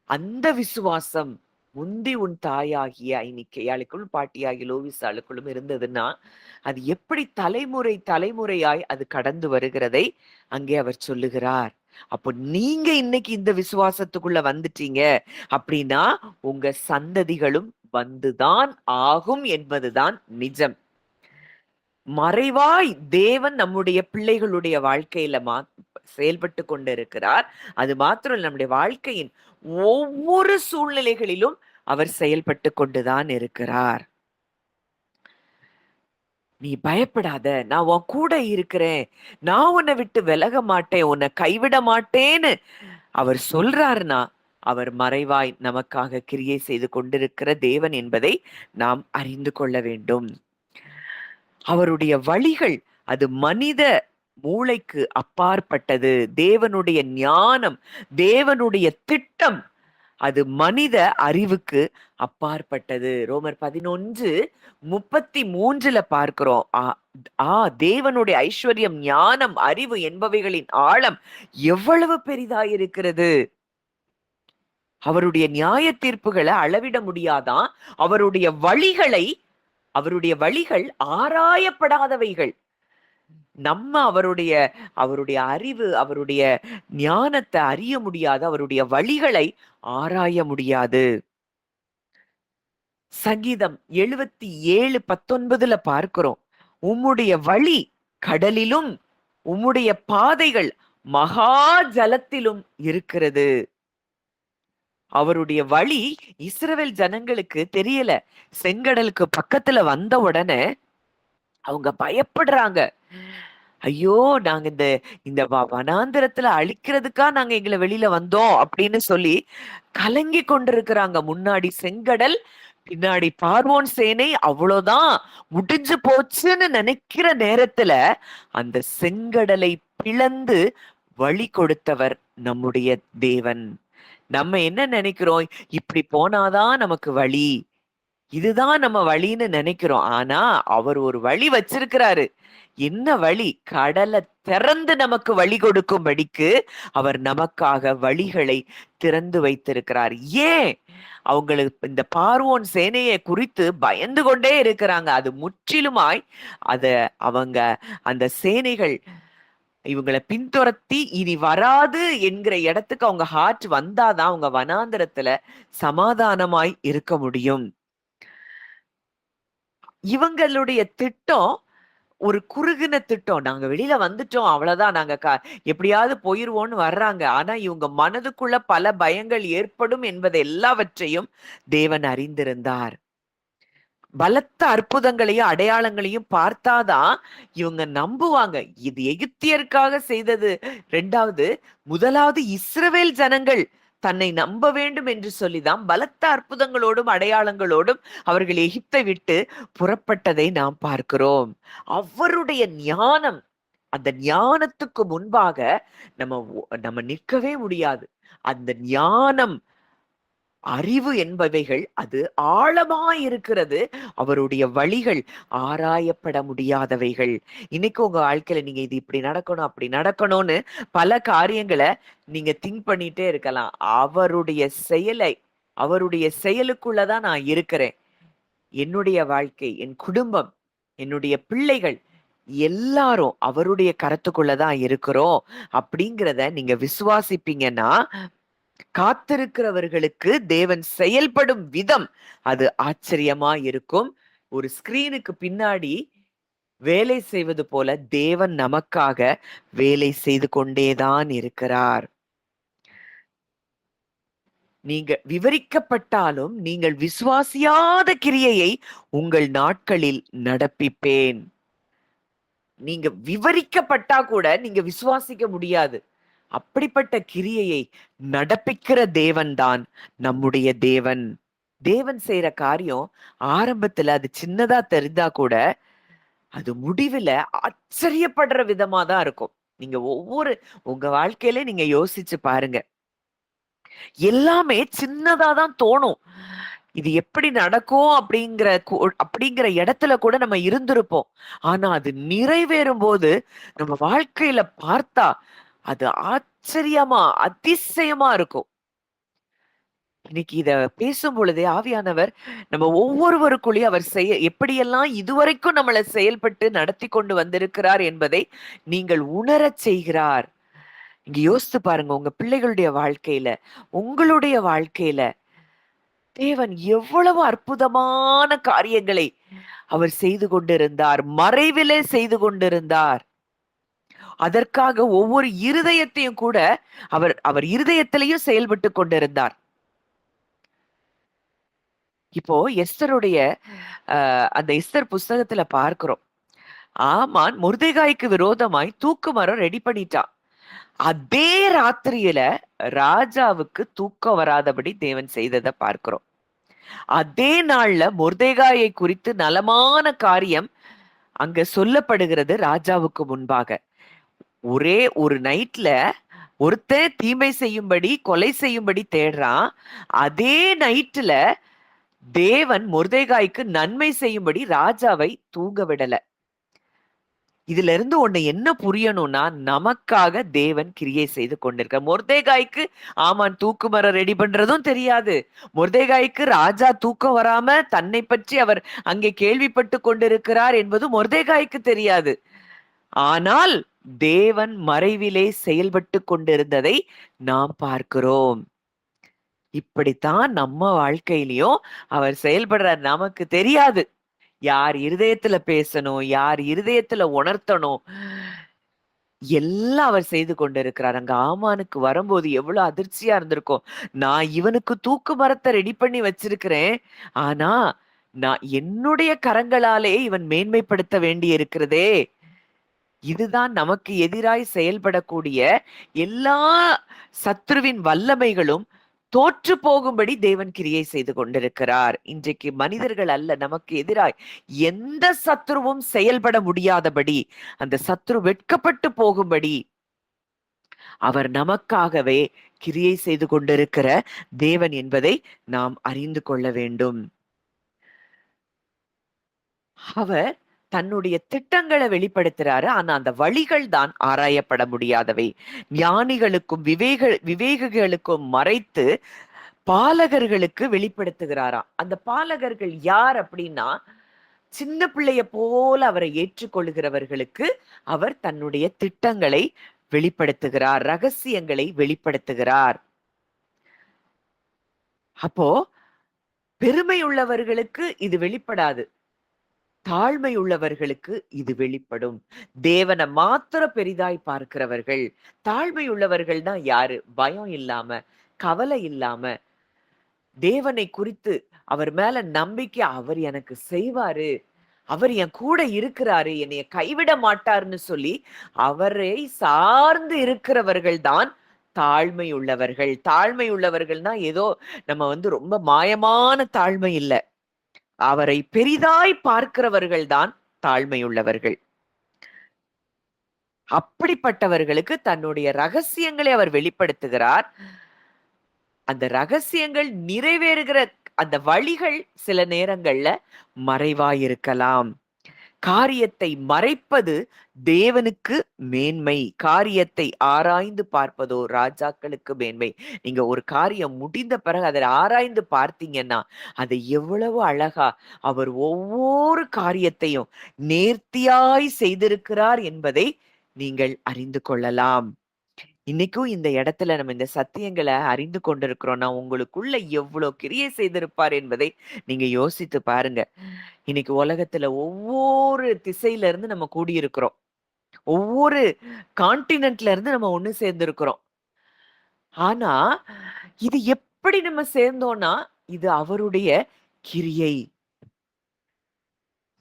அந்த விசுவாசம் முந்தி உன் தாயாகிய ஐனிக்கையாளுக்குள் பாட்டியாகிய லோவிசாளுக்குள்ளும் இருந்ததுன்னா, அது எப்படி தலைமுறை தலைமுறையாய் அது கடந்து வருகிறதை அங்கே அவர் சொல்லுகிறார். அப்போ நீங்க இன்னைக்கு இந்த விசுவாசத்துக்குள்ள வந்துட்டீங்க அப்படின்னா, உங்க சந்ததிகளும் வந்துதான் ஆகும் என்பதுதான் நிஜம். மறைவாய் தேவன் நம்முடைய பிள்ளைகளுடைய வாழ்க்கையில செயல்பட்டு கொண்டிருக்கிறார். அது மாத்திரம் இல்ல, நம்முடைய வாழ்க்கையின் ஒவ்வொரு சூழ்நிலைகளிலும் அவர் செயல்பட்டு கொண்டுதான் இருக்கிறார். நீ பயப்படாத, நான் உன் கூட இருக்கிறேன், நான் உன்னை விட்டு விலக மாட்டேன், உன்னை கைவிட மாட்டேன்னு அவர் சொல்றாருன்னா, அவர் மறைவாய் நமக்காக கிரியை செய்து கொண்டிருக்கிற தேவன் என்பதை நாம் அறிந்து கொள்ள வேண்டும். அவருடைய வழிகள் அது மனித மூளைக்கு அப்பாற்பட்டது. தேவனுடைய ஞானம், தேவனுடைய திட்டம் அது மனித அறிவுக்கு அப்பாற்பட்டது. ரோமர் 11:33 பார்க்கிறோம். தேவனுடைய ஐஸ்வர்யம், ஞானம், அறிவு என்பவைகளின் ஆழம் எவ்வளவு பெரிதாயிருக்கிறது. அவருடைய நியாய தீர்ப்புகளை அளவிட முடியாதான். அவருடைய வழிகள் ஆராயப்படாதவைகள். நம்ம அவருடைய அறிவு, அவருடைய ஞானத்தை அறிய முடியாது, அவருடைய வழிகளை ஆராய முடியாது. சங்கீதம் 77:19 பார்க்கிறோம், உம்முடைய வழி கடலிலும் உம்முடைய பாதைகள் மகா ஜலத்திலும் இருக்கிறது. அவருடைய வழி இஸ்ரவேல் ஜனங்களுக்கு தெரியல. செங்கடலுக்கு பக்கத்துல வந்த உடனே அவங்க பயப்படுறாங்க. ஐயோ நாங்க இந்த இந்த வனாந்திரத்துல அழிக்கிறதுக்கா நாங்க எங்களை வெளியில வந்தோம் அப்படின்னு சொல்லி கலங்கி கொண்டிருக்கிறாங்க. முன்னாடி செங்கடல், பின்னாடி பார்வோன் சேனை, அவ்வளவுதான் முடிஞ்சு போச்சுன்னு நினைக்கிற நேரத்துல அந்த செங்கடலை பிளந்து வழி கொடுத்தவர் நம்முடைய தேவன். நம்ம என்ன நினைக்கிறோம், இப்படி போனாதான் நமக்கு வழி, இதுதான் நம்ம வழின்னு நினைக்கிறோம். ஆனா அவர் ஒரு வழி வச்சிருக்கிறாரு. என்ன வழி? கடலை திறந்து நமக்கு வழி கொடுக்கும்படிக்கு அவர் நமக்காக வழிகளை திறந்து வைத்திருக்கிறார். ஏன்? அவங்களுக்கு இந்த பார்வோன் சேனையை குறித்து பயந்து கொண்டே இருக்கிறாங்க. அது முற்றிலுமாய் அவங்க அந்த சேனைகள் இவங்களை பின்துரத்தி இனி வராது என்கிற இடத்துக்கு அவங்க ஹார்ட் வந்தாதான் அவங்க வனாந்திரத்துல சமாதானமாய் இருக்க முடியும். இவங்களுடைய திட்டம் ஒரு குறுகின திட்டம். நாங்க வெளியில வந்துட்டோம், அவ்வளவுதான், நாங்க எப்படியாவது போயிருவோம்னு வர்றாங்க. ஆனா இவங்க மனதுக்குள்ள பல பயங்கள் ஏற்படும் என்பது எல்லாவற்றையும் தேவன் அறிந்திருந்தார். பலத்த அற்புதங்களையும் அடையாளங்களையும் பார்த்தாதான் இவங்க நம்புவாங்க. இது எகிப்தியருக்காக செய்தது 2வது, முதலாவது இஸ்ரவேல் ஜனங்கள் தன்னை நம்ப வேண்டும் என்று சொல்லிதான் பலத்த அற்புதங்களோடும் அடையாளங்களோடும் அவர்கள் எகிப்தை விட்டு புறப்பட்டதை நாம் பார்க்கிறோம். அவருடைய ஞானம், அந்த ஞானத்துக்கு முன்பாக நம்ம நிற்கவே முடியாது. அந்த ஞானம், அறிவு என்பவைகள் அது ஆழமாயிருக்கிறது. அவருடைய வழிகள் ஆராயப்பட முடியாதவைகள். இன்னைக்கு உங்க வாழ்க்கையில நீங்க இது இப்படி நடக்கணும், அப்படி நடக்கணும்னு பல காரியங்களை நீங்க திங்க் பண்ணிட்டே இருக்கலாம். அவருடைய செயலுக்குள்ளதான் நான் இருக்கிறேன். என்னுடைய வாழ்க்கை, என் குடும்பம், என்னுடைய பிள்ளைகள் எல்லாரும் அவருடைய கரத்துக்குள்ளதான் இருக்கிறோம் அப்படிங்கிறத நீங்க விசுவாசிப்பீங்கன்னா, காத்திருக்கிறவர்களுக்கு தேவன் செயல்படும் விதம் அது ஆச்சரியமா இருக்கும். ஒரு ஸ்கிரீனுக்கு பின்னாடி வேலை செய்வது போல தேவன் நமக்காக வேலை செய்து கொண்டேதான் இருக்கிறார். நீங்க விவரிக்கப்பட்டாலும் நீங்கள் விசுவாசியாத கிரியையை உங்கள் நாட்களில் நடப்பிப்பேன். நீங்க விவரிக்கப்பட்டா கூட நீங்க விசுவாசிக்க முடியாது. அப்படிப்பட்ட கிரியையை நடப்பிக்கிற தேவன் தான் நம்முடைய தேவன். தேவன் செய்யற காரியம் ஆரம்பத்துல அது சின்னதா தெரிந்தா கூட அது முடிவுல ஆச்சரியப்படுற விதமா தான் இருக்கும். நீங்க உங்க வாழ்க்கையில நீங்க யோசிச்சு பாருங்க. எல்லாமே சின்னதா தான் தோணும். இது எப்படி நடக்கும் அப்படிங்கிற இடத்துல கூட நம்ம இருந்திருப்போம். ஆனா அது நிறைவேறும் போது நம்ம வாழ்க்கையில பார்த்தா அது ஆச்சரியமா, அதிசயமா இருக்கும். இன்னைக்கு இத பேசும் பொழுதே ஆவியானவர் நம்ம ஒவ்வொருவருக்குள்ளயும் அவர் எப்படியெல்லாம் இதுவரைக்கும் நம்மள செயல்பட்டு நடத்தி கொண்டு வந்திருக்கிறார் என்பதை நீங்கள் உணரச் செய்கிறார். இங்க யோசித்து பாருங்க உங்க பிள்ளைகளுடைய வாழ்க்கையில, உங்களுடைய வாழ்க்கையில தேவன் எவ்வளவு அற்புதமான காரியங்களை அவர் செய்து கொண்டிருந்தார். மறைவிலே செய்து கொண்டிருந்தார். அதற்காக ஒவ்வொரு இருதயத்தையும் கூட அவர் அவர் இருதயத்திலையும் செயல்பட்டு கொண்டிருந்தார். இப்போ எஸ்தருடைய அந்த எஸ்தர் புஸ்தகத்துல பார்க்கிறோம். ஆமான் மொர்தெகாய்க்கு விரோதமாய் தூக்கு மரம் ரெடி பண்ணிட்டான். அதே ராத்திரியில ராஜாவுக்கு தூக்கம் வராதபடி தேவன் செய்ததை பார்க்கிறோம். அதே நாள்ல மொர்தெகாயை குறித்து நலமான காரியம் அங்க சொல்லப்படுகிறது ராஜாவுக்கு முன்பாக. ஒரே ஒரு நைட்ல ஒருத்தன் தீமை செய்யும்படி கொலை செய்யும்படி தேடுறான். அதே நைட்ல தேவன் மொர்தெகாய்க்கு நன்மை செய்யும்படி ராஜாவை தூங்க விடல. இதுல இருந்து ஒண்ணு என்ன புரியணும்னா நமக்காக தேவன் கிரியை செய்து கொண்டிருக்க. மொர்தெகாய்க்கு ஆமான் தூக்கு மரம் ரெடி பண்றதும் தெரியாது. மொர்தெகாய்க்கு ராஜா தூக்கம் வராம தன்னை பற்றி அவர் அங்கே கேள்விப்பட்டு கொண்டிருக்கிறார் என்பது மொர்தெகாய்க்கு தெரியாது. ஆனால் தேவன் மறைவிலே செயல்பட்டு கொண்டிருந்ததை நாம் பார்க்கிறோம். இப்படித்தான் நம்ம வாழ்க்கையிலயும் அவர் செயல்படுறார். நமக்கு தெரியாது. யார் இருதயத்துல பேசணும், யார் இருதயத்துல உணர்த்தணும், எல்லாம் அவர் செய்து கொண்டிருக்கிறார். அங்க ஆமானுக்கு வரும்போது எவ்வளவு அதிர்ச்சியா இருந்திருக்கும். நான் இவனுக்கு தூக்கு மரத்தை ரெடி பண்ணி வச்சிருக்கிறேன். ஆனா நான் என்னுடைய கரங்களாலே இவன் மேன்மைப்படுத்த வேண்டி இருக்கிறதே. இதுதான் நமக்கு எதிராய் செயல்படக்கூடிய எல்லா சத்ருவின் வல்லமைகளும் தோற்று போகும்படி தேவன் கிரியை செய்து கொண்டிருக்கிறார். இன்றைக்கு மனிதர்கள் அல்ல, நமக்கு எதிராய் எந்த சத்ருவும் செயல்பட முடியாதபடி, அந்த சத்ரு வெட்கப்பட்டு போகும்படி அவர் நமக்காகவே கிரியை செய்து கொண்டிருக்கிற தேவன் என்பதை நாம் அறிந்து கொள்ள வேண்டும். அவர் தன்னுடைய திட்டங்களை வெளிப்படுத்துறாரு. ஆனா அந்த வழிகள் தான் ஆராயப்பட முடியாதவை. ஞானிகளுக்கும் விவேகிகளுக்கும் மறைத்து பாலகர்களுக்கு வெளிப்படுத்துகிறாராம். அந்த பாலகர்கள் யார் அப்படின்னா சின்ன பிள்ளைய போல அவரை ஏற்றுக்கொள்கிறவர்களுக்கு அவர் தன்னுடைய திட்டங்களை வெளிப்படுத்துகிறார், ரகசியங்களை வெளிப்படுத்துகிறார். அப்போ பெருமை உள்ளவர்களுக்கு இது வெளிப்படாது. தாழ்மை உள்ளவர்களுக்கு இது வெளிப்படும். தேவனை மாத்திர பெரிதாய் பார்க்கிறவர்கள். தாழ்மை உள்ளவர்கள் தான் யாரு? பயம் இல்லாம, கவலை இல்லாம, தேவனை குறித்து அவர் மேல நம்பிக்கை, அவர் எனக்கு செய்வாரு, அவர் என் கூட இருக்கிறாரு, என்னைய கைவிட மாட்டாருன்னு சொல்லி அவரை சார்ந்து இருக்கிறவர்கள் தான் தாழ்மை உள்ளவர்கள். தாழ்மை உள்ளவர்கள்னா ஏதோ நம்ம ரொம்ப மாயமான தாழ்மை இல்ல. அவரை பெரிதாய் பார்க்கிறவர்கள் தான் தாழ்மையுள்ளவர்கள். அப்படிப்பட்டவர்களுக்கு தன்னுடைய ரகசியங்களை அவர் வெளிப்படுத்துகிறார். அந்த ரகசியங்கள் நிறைவேறுகிற அந்த வழிகள் சில நேரங்கள்ல மறைவாயிருக்கலாம். காரியத்தை மறைப்பது தேவனுக்கு மேன்மை. காரியத்தை ஆராய்ந்து பார்ப்பதோ ராஜாக்களுக்கு மேன்மை. நீங்க ஒரு காரியம் முடிந்த பிறகு அதை ஆராய்ந்து பார்த்தீங்கன்னா அதை எவ்வளவு அழகா அவர் ஒவ்வொரு காரியத்தையும் நேர்த்தியாய் செய்திருக்கிறார் என்பதை நீங்கள் அறிந்து கொள்ளலாம். இன்னைக்கும் இந்த இடத்துல நம்ம இந்த சத்தியங்களை அறிந்து கொண்டிருக்கிறோம்னா, உங்களுக்குள்ள எவ்வளோ கிரியை செய்திருப்பார் என்பதை நீங்க யோசித்து பாருங்க. இன்னைக்கு உலகத்துல ஒவ்வொரு திசையில இருந்து நம்ம கூடியிருக்கிறோம். ஒவ்வொரு கான்டினென்ட்ல இருந்து நம்ம ஒண்ணு சேர்ந்திருக்கிறோம். ஆனா, இது எப்படி நம்ம சேர்ந்தோம்னா, இது அவருடைய கிரியை.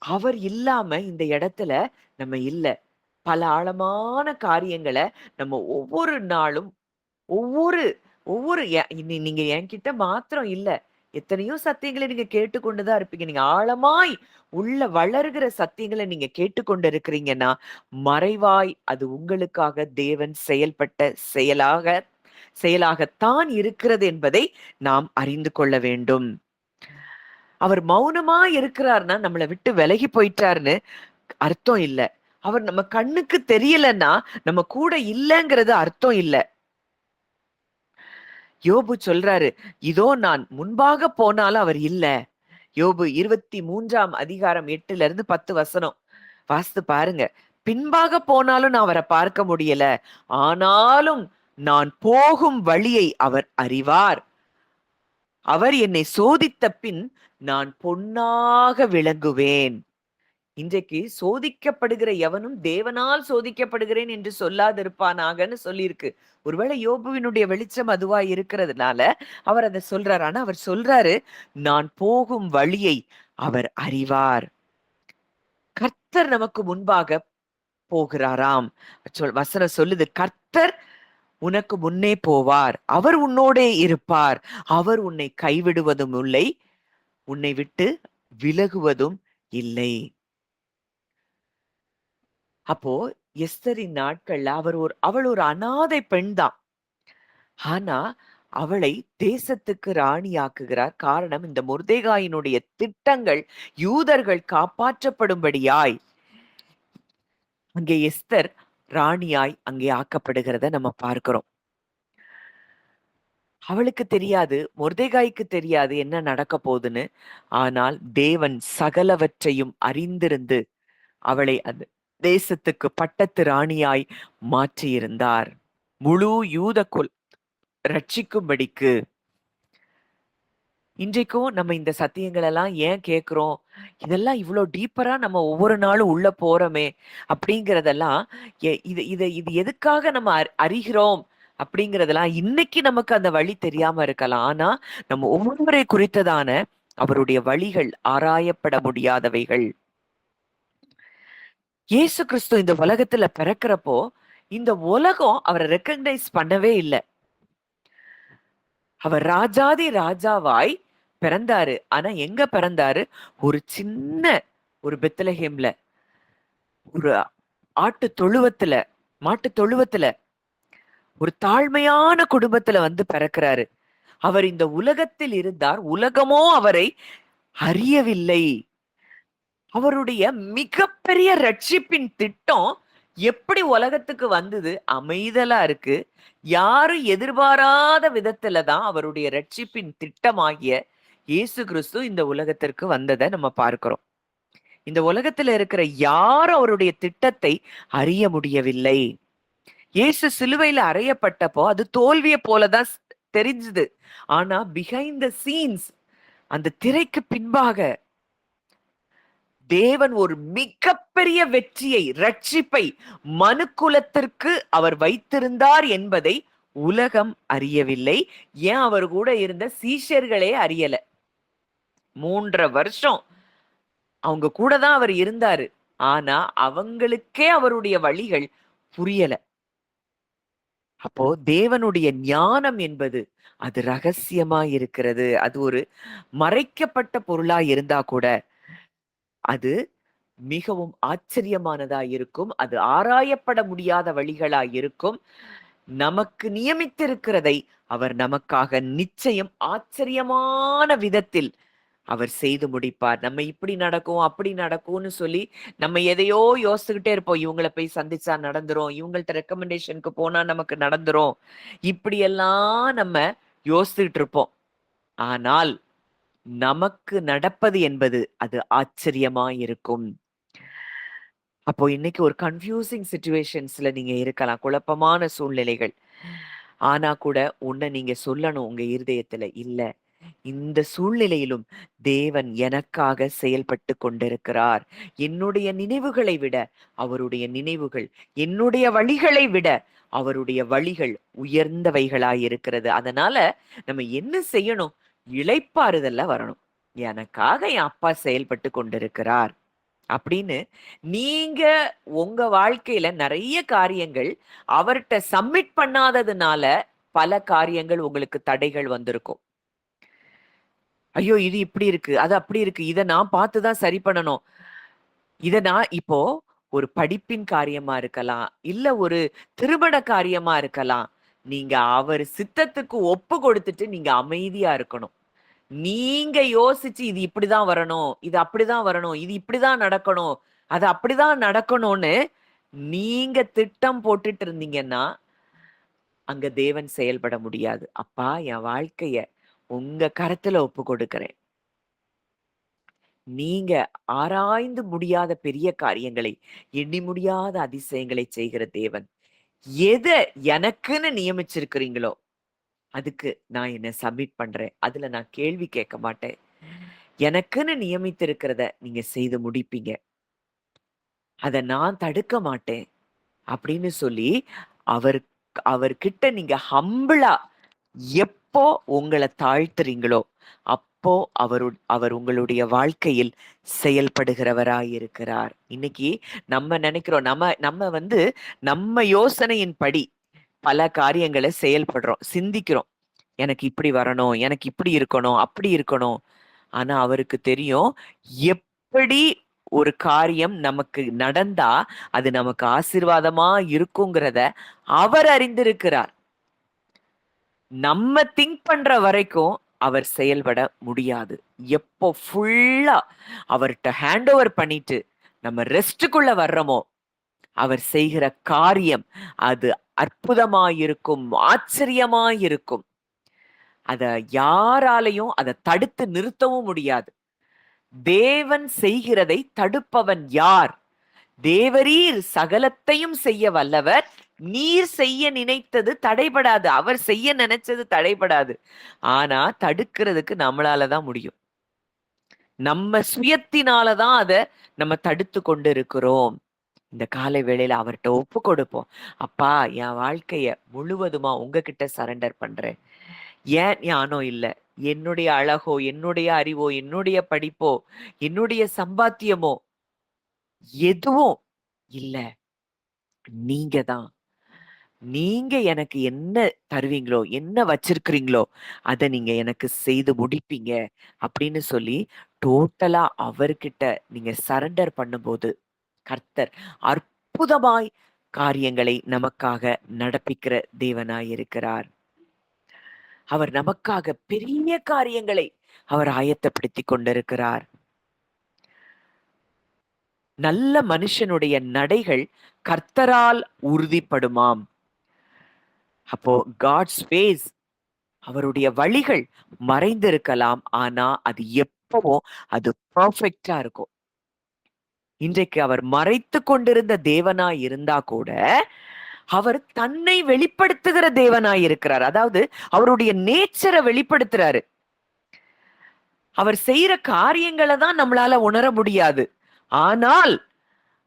அவர் இல்லாம இந்த இடத்துல நம்ம இல்ல. பல ஆழமான காரியங்கள நம்ம ஒவ்வொரு நாளும் ஒவ்வொரு ஒவ்வொரு நீங்க என்கிட்ட மாத்திரம் இல்ல. எத்தனையோ சத்தியங்கள நீங்க கேட்டுக்கொண்டு தான் இருப்பீங்க. நீங்க ஆழமாய் உள்ள வளருகிற சத்தியங்கள நீங்க கேட்டுக்கொண்டு இருக்கிறீங்கன்னா, மறைவாய் அது உங்களுக்காக தேவன் செயல்பட்ட செயலாக செயலாகத்தான் இருக்கிறது என்பதை நாம் அறிந்து கொள்ள வேண்டும். அவர் மௌனமா இருக்கிறார்ன்னா, நம்மள விட்டு விலகி போயிட்டாருன்னு அர்த்தம் இல்ல. அவர் நம்ம கண்ணுக்கு தெரியலன்னா, நம்ம கூட இல்லங்கிறது அர்த்தம் இல்ல. யோபு சொல்றாரு, இதோ நான் முன்பாக போனாலும் அவர் இல்ல. யோபு 23ஆம் அதிகாரம் 8ல இருந்து 10 வசனம். வாசித்து பாருங்க. பின்பாக போனாலும் நான் அவர பார்க்க முடியல. ஆனாலும் நான் போகும் வழியை அவர் அறிவார். அவர் என்னை சோதித்த பின் நான் பொன்னாக விளங்குவேன். இன்றைக்கு சோதிக்கப்படுகிற எவனும் தேவனால் சோதிக்கப்படுகிறேன் என்று சொல்லாதிருப்பானாகன்னு சொல்லியிருக்கு. ஒருவேளை யோபுவினுடைய வெளிச்சம் அதுவா இருக்கிறதுனால அவர் அதை சொல்றாரு. ஆனா அவர் சொல்றாரு, நான் போகும் வழியை அவர் அறிவார். கர்த்தர் நமக்கு முன்பாக போகிறாராம். வசனம் சொல்லுது, கர்த்தர் உனக்கு முன்னே போவார். அவர் உன்னோடே இருப்பார். அவர் உன்னை கைவிடுவதும் இல்லை, உன்னை விட்டு விலகுவதும் இல்லை. அப்போ எஸ்தரின் நாட்கள்ல அவள் ஒரு அனாதை பெண் தான். ஆனா அவளை தேசத்துக்கு ராணியாக்குகிறார். காரணம், இந்த மொர்தெகாயினுடைய திட்டங்கள் யூதர்கள் காப்பாற்றப்படும்படியாய் அங்கே எஸ்தர் ராணியாய் அங்கே ஆக்கப்படுகிறத நம்ம பார்க்கிறோம். அவளுக்கு தெரியாது, மொர்தெகாய்க்கு தெரியாது என்ன நடக்க போகுதுன்னு. ஆனால் தேவன் சகலவற்றையும் அறிந்திருந்து அவளை அந்த தேசத்துக்கு பட்டத்து ராணியாய் மாற்றியிருந்தார். முழு யூத ரட்சிக்கும்படிக்கு. இன்றைக்கும் நம்ம இந்த சத்தியங்கள் எல்லாம் ஏன் கேட்கிறோம்? இதெல்லாம் இவ்வளோ டீப்பரா நம்ம ஒவ்வொரு நாளும் உள்ள போறோமே அப்படிங்கிறதெல்லாம் இது இது இது எதுக்காக நம்ம அறிகிறோம் அப்படிங்கிறதெல்லாம் இன்னைக்கு நமக்கு அந்த வழி தெரியாம இருக்கலாம். ஆனா நம்ம ஒவ்வொருவரை குறித்ததான அவருடைய வழிகள் ஆராயப்பட முடியாதவைகள். இயேசு கிறிஸ்து இந்த உலகத்துல பிறக்கிறப்போ இந்த உலகம் அவரை ரெக்கக்னைஸ் பண்ணவே இல்லை. அவர் ராஜாதி ராஜாவாய் பிறந்தாரு. ஆனா எங்க பிறந்தாரு? ஒரு சின்ன ஒரு பெத்லஹேம்ல, ஒரு ஆட்டு தொழுவத்துல, மாட்டு தொழுவத்துல, ஒரு தாழ்மையான குடும்பத்துல வந்து பிறக்கிறாரு. அவர் இந்த உலகத்தில் இருந்தார். உலகமோ அவரை அறியவில்லை. அவருடைய மிகப்பெரிய ரட்சிப்பின் திட்டம் எப்படி உலகத்துக்கு வந்தது? அமைதலா இருக்கு. யாரும் எதிர்பாராத விதத்துலதான் அவருடைய ரட்சிப்பின் திட்டமாகிய இயேசு கிறிஸ்து இந்த உலகத்திற்கு வந்ததை நம்ம பார்க்கிறோம். இந்த உலகத்துல இருக்கிற யாரும் அவருடைய திட்டத்தை அறிய முடியவில்லை. இயேசு சிலுவையில அறையப்பட்டப்போ அது தோல்வியை போலதான் தெரிஞ்சது. ஆனா பிஹைண்ட் த சீன்ஸ், அந்த திரைக்கு பின்பாக தேவன் ஒரு மிகப்பெரிய வெற்றியை, ரட்சிப்பை மனுக்குலத்திற்கு அவர் வைத்திருந்தார் என்பதை உலகம் அறியவில்லை. ஏன் அவர் கூட இருந்த சீஷர்களே அறியல. 3 வருஷம் அவங்க கூட தான் அவர் இருந்தாரு. ஆனா அவங்களுக்கே அவருடைய வழிகள் புரியல. அப்போ தேவனுடைய ஞானம் என்பது அது ரகசியமா இருக்கிறது. அது ஒரு மறைக்கப்பட்ட பொருளா இருந்தா கூட அது மிகவும் ஆச்சரியமானதா இருக்கும். அது ஆராயப்பட முடியாத வழிகளா இருக்கும். நமக்கு நியமித்திருக்கிறதை அவர் நமக்காக நிச்சயம் ஆச்சரியமான விதத்தில் அவர் செய்து முடிப்பார். நம்ம இப்படி நடக்கும், அப்படி நடக்கும்னு சொல்லி நம்ம எதையோ யோசிச்சுக்கிட்டே இருப்போம். இவங்களை போய் சந்திச்சா நடந்துரும், இவங்கள்ட்ட ரெக்கமெண்டேஷனுக்கு போனா நமக்கு நடந்துரும், இப்படியெல்லாம் நம்ம யோசிச்சுட்டு இருப்போம். ஆனால் நமக்கு நடப்பது என்பது அது ஆச்சரியமா இருக்கும். அப்போ இன்னைக்கு ஒரு கன்ஃபியூசிங் சிச்சுவேஷன்ஸ்ல நீங்க இருக்கலாம். குழப்பமான சூழ்நிலைகள். ஆனா கூட உன்னை நீங்க சொல்லணும் உங்க இருதயத்துல, இல்ல இந்த சூழ்நிலையிலும் தேவன் எனக்காக செயல்பட்டு கொண்டிருக்கிறார். என்னுடைய நினைவுகளை விட அவருடைய நினைவுகள், என்னுடைய வழிகளை விட அவருடைய வழிகள் உயர்ந்தவைகளாய் இருக்கிறது. அதனால நம்ம என்ன செய்யணும்? இளைப்பாறுதல்ல வரணும். எனக்காக என் அப்பா செயல்பட்டு கொண்டிருக்கிறார் அப்படின்னு நீங்க உங்க வாழ்க்கையில நிறைய காரியங்கள் அவர்ட்ட சப்மிட் பண்ணாததுனால பல காரியங்கள் உங்களுக்கு தடைகள் வந்திருக்கும். ஐயோ! இது இப்படி இருக்கு. அது அப்படி இருக்கு. இத நான் பார்த்து தான் சரி பண்ணணும். இத நான் இப்போ ஒரு படிப்பின் காரியமா இருக்கலாம். இல்ல ஒரு திருமண காரியமா இருக்கலாம். நீங்க அவர் சித்தத்துக்கு ஒப்பு கொடுத்துட்டு நீங்க அமைதியா இருக்கணும். நீங்க யோசிச்சு இது இப்படிதான் வரணும். இது அப்படிதான் வரணும். இது இப்படிதான் நடக்கணும். அது அப்படிதான் நடக்கணும்னு நீங்க திட்டம் போட்டுட்டு இருந்தீங்கன்னா, அங்க தேவன் செயல்பட முடியாது. அப்பா என் வாழ்க்கைய உங்க கரத்துல ஒப்பு கொடுக்கிறேன். நீங்க ஆராய்ந்து முடியாத பெரிய காரியங்களை, எண்ணி முடியாத அதிசயங்களை செய்கிற தேவன். எத எனக்குன்னு நியமிச்சிருக்கிறீங்களோ, அதுக்கு நான் என்ன சப்மிட் பண்றேன். அதுல நான் கேள்வி கேட்க மாட்டேன். எனக்குன்னு நியமித்திருக்கிறத நீங்க செய்து முடிப்பீங்க. அத நான் தடுக்க மாட்டேன். அப்படின்னு சொல்லி அவர் அவர்கிட்ட நீங்க ஹம்பிளா எப்போ உங்கள தாழ்த்துறீங்களோ, அப்போ அவர் உங்களுடைய வாழ்க்கையில் செயல்படுகிறவராயிருக்கிறார். இன்னைக்கு நம்ம நினைக்கிறோம், நம்ம நம்ம வந்து நம்ம யோசனையின்படி பல காரியங்கள செயல்படுறோம். சிந்திக்கிறோம். எனக்கு இப்படி வரணும், எனக்கு இப்படி இருக்கணும், அப்படி இருக்கணும். ஆனா அவருக்கு தெரியும், எப்படி ஒரு காரியம் நமக்கு நடந்தா, அது நமக்கு ஆசீர்வாதமா இருக்குங்கிறத அவர் அறிந்திருக்கிறார். நம்ம திங்க் பண்ற வரைக்கும் அவர் செயல்பட முடியாது. எப்போ ஃபுல்லா அவர்ட்ட ஹேண்ட் ஓவர் பண்ணிட்டு நம்ம ரெஸ்ட்டுக்குள்ள வர்றோமோ, அவர் செய்கிற காரியம் அது அற்புதமாயிருக்கும், ஆச்சரியமாயிருக்கும். அத யாராலையும் அத தடுத்து நிறுத்தவும் முடியாது. தேவன் செய்கிறதை தடுப்பவன் யார்? தேவரீர் சகலத்தையும் செய்ய வல்லவர். நீர் செய்ய நினைத்தது தடைபடாது. அவர் செய்ய நினைச்சது தடைபடாது. ஆனா தடுக்கிறதுக்கு நம்மளால தான் முடியும். நம்ம சுயத்தினால தான் அத நம்ம தடுத்து கொண்டு இருக்கிறோம். இந்த காலை வேளையில அவர்ட்ட ஒப்பு கொடுப்போம். அப்பா என் வாழ்க்கைய முழுவதுமா உங்ககிட்ட சரண்டர் பண்றேன். ஏன் ஞானம் இல்ல. என்னுடைய அழகோ, என்னுடைய அறிவோ, என்னுடைய படிப்போ, என்னுடைய சம்பாத்தியமோ எதுவும் இல்ல. நீங்க தான். நீங்க எனக்கு என்ன தருவீங்களோ, என்ன வச்சிருக்கிறீங்களோ, அத நீங்க எனக்கு செய்து முடிப்பீங்க. அப்படின்னு சொல்லி டோட்டலா அவர்கிட்ட நீங்க சரண்டர் பண்ணும்போது, கர்த்தர் அற்புதமாய் காரியங்களை நமக்காக நடப்பிக்கிற தேவனாய் இருக்கிறார். அவர் நமக்காக பெரிய காரியங்களை அவர் ஆயத்தப்படுத்திக் கொண்டிருக்கிறார். நல்ல மனுஷனுடைய நடைகள் கர்த்தரால் உறுதிப்படுமாம். அப்போ காட்ஸ் வேஸ், அவருடைய வழிகள் மறைந்திருக்கலாம். ஆனா அது எப்பவும் அது பெர்ஃபெக்ட்டா இருக்கும். இன்றைக்கு அவர் மறைத்துக் கொண்டிருந்த தேவனாய் இருந்தா கூட, அவர் தன்னை வெளிப்படுத்துகிற தேவனாய் இருக்கிறார். அதாவது அவருடைய நேச்சர வெளிப்படுத்துறாரு. அவர் செய்யற காரியங்கள தான் நம்மளால உணர முடியாது. ஆனால்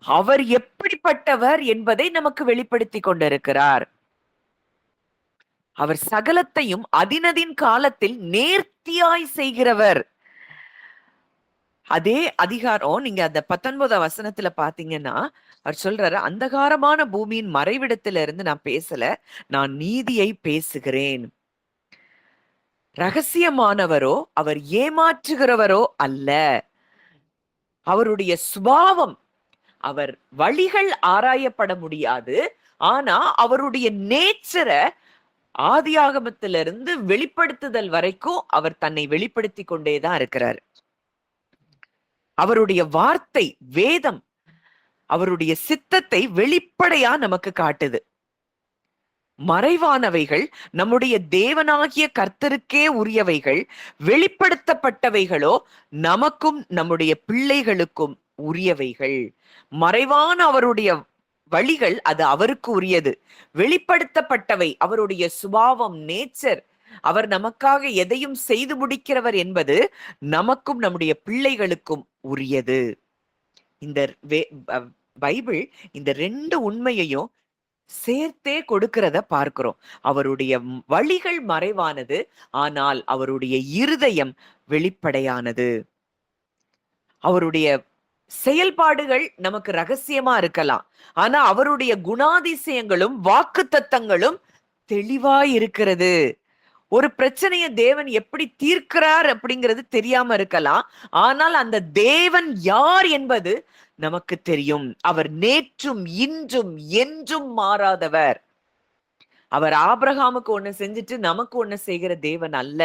அவர் எப்படிப்பட்டவர் என்பதை நமக்கு வெளிப்படுத்திக் கொண்டிருக்கிறார். அவர் சகலத்தையும் அதினதின் காலத்தில் நேர்த்தியாய் செய்கிறவர். அதே அதிகாரம் நீங்க அந்த 19 வசனத்துல பாத்தீங்கன்னா, அவர் சொல்றாரு, அந்தகாரமான பூமியின் மறைவிடத்தில இருந்து நான் பேசல, நான் நீதியை பேசுகிறேன். ரகசியமானவரோ அவர் ஏமாற்றுகிறவரோ அல்ல. அவருடைய சுபாவம், அவர் வழிகள் ஆராயப்பட முடியாது. ஆனா அவருடைய நேச்சர ஆதியாகமத்திலிருந்து வெளிப்படுத்துதல் வரைக்கும் அவர் தன்னை வெளிப்படுத்திக் கொண்டேதான் இருக்கிறார். அவருடைய வார்த்தை, வேதம் அவருடைய சித்தத்தை வெளிப்படையா நமக்கு காட்டுது. மறைவானவைகள் நம்முடைய தேவனாகிய கர்த்தருக்கே உரியவைகள், வெளிப்படுத்தப்பட்டவைகளோ நமக்கும் நம்முடைய பிள்ளைகளுக்கும் உரியவைகள். மறைவான அவருடைய வழிகள் அது அவருக்கு உரியது. வெளிப்படுத்தப்பட்டவை அவருடைய சுபாவம், நேச்சர். அவர் நமக்காக எதையும் செய்து முடிக்கிறவர் என்பது நமக்கும் நம்முடைய பிள்ளைகளுக்கும் உரியது. இந்த பைபிள் இந்த 2 உண்மையையும் சேர்த்தே கொடுக்கிறத பார்க்கிறோம். அவருடைய வழிகள் மறைவானது, ஆனால் அவருடைய இருதயம் வெளிப்படையானது. அவருடைய செயல்பாடுகள் நமக்கு ரகசியமா இருக்கலாம். ஆனா அவருடைய குணாதிசயங்களும் வாக்குத்தத்தங்களும் தெளிவாய் இருக்கிறது. ஒரு பிரச்சனைய தேவன் எப்படி தீர்க்கிறார் அப்படிங்கிறது தெரியாம இருக்கலாம். ஆனால் அந்த தேவன் யார் என்பது நமக்கு தெரியும். அவர் நேற்றும் இன்றும் என்றும் மாறாதவர். அவர் ஆபிரகாமுக்கு ஒண்ணு செஞ்சுட்டு நமக்கு ஒண்ணு செய்கிற தேவன் அல்ல.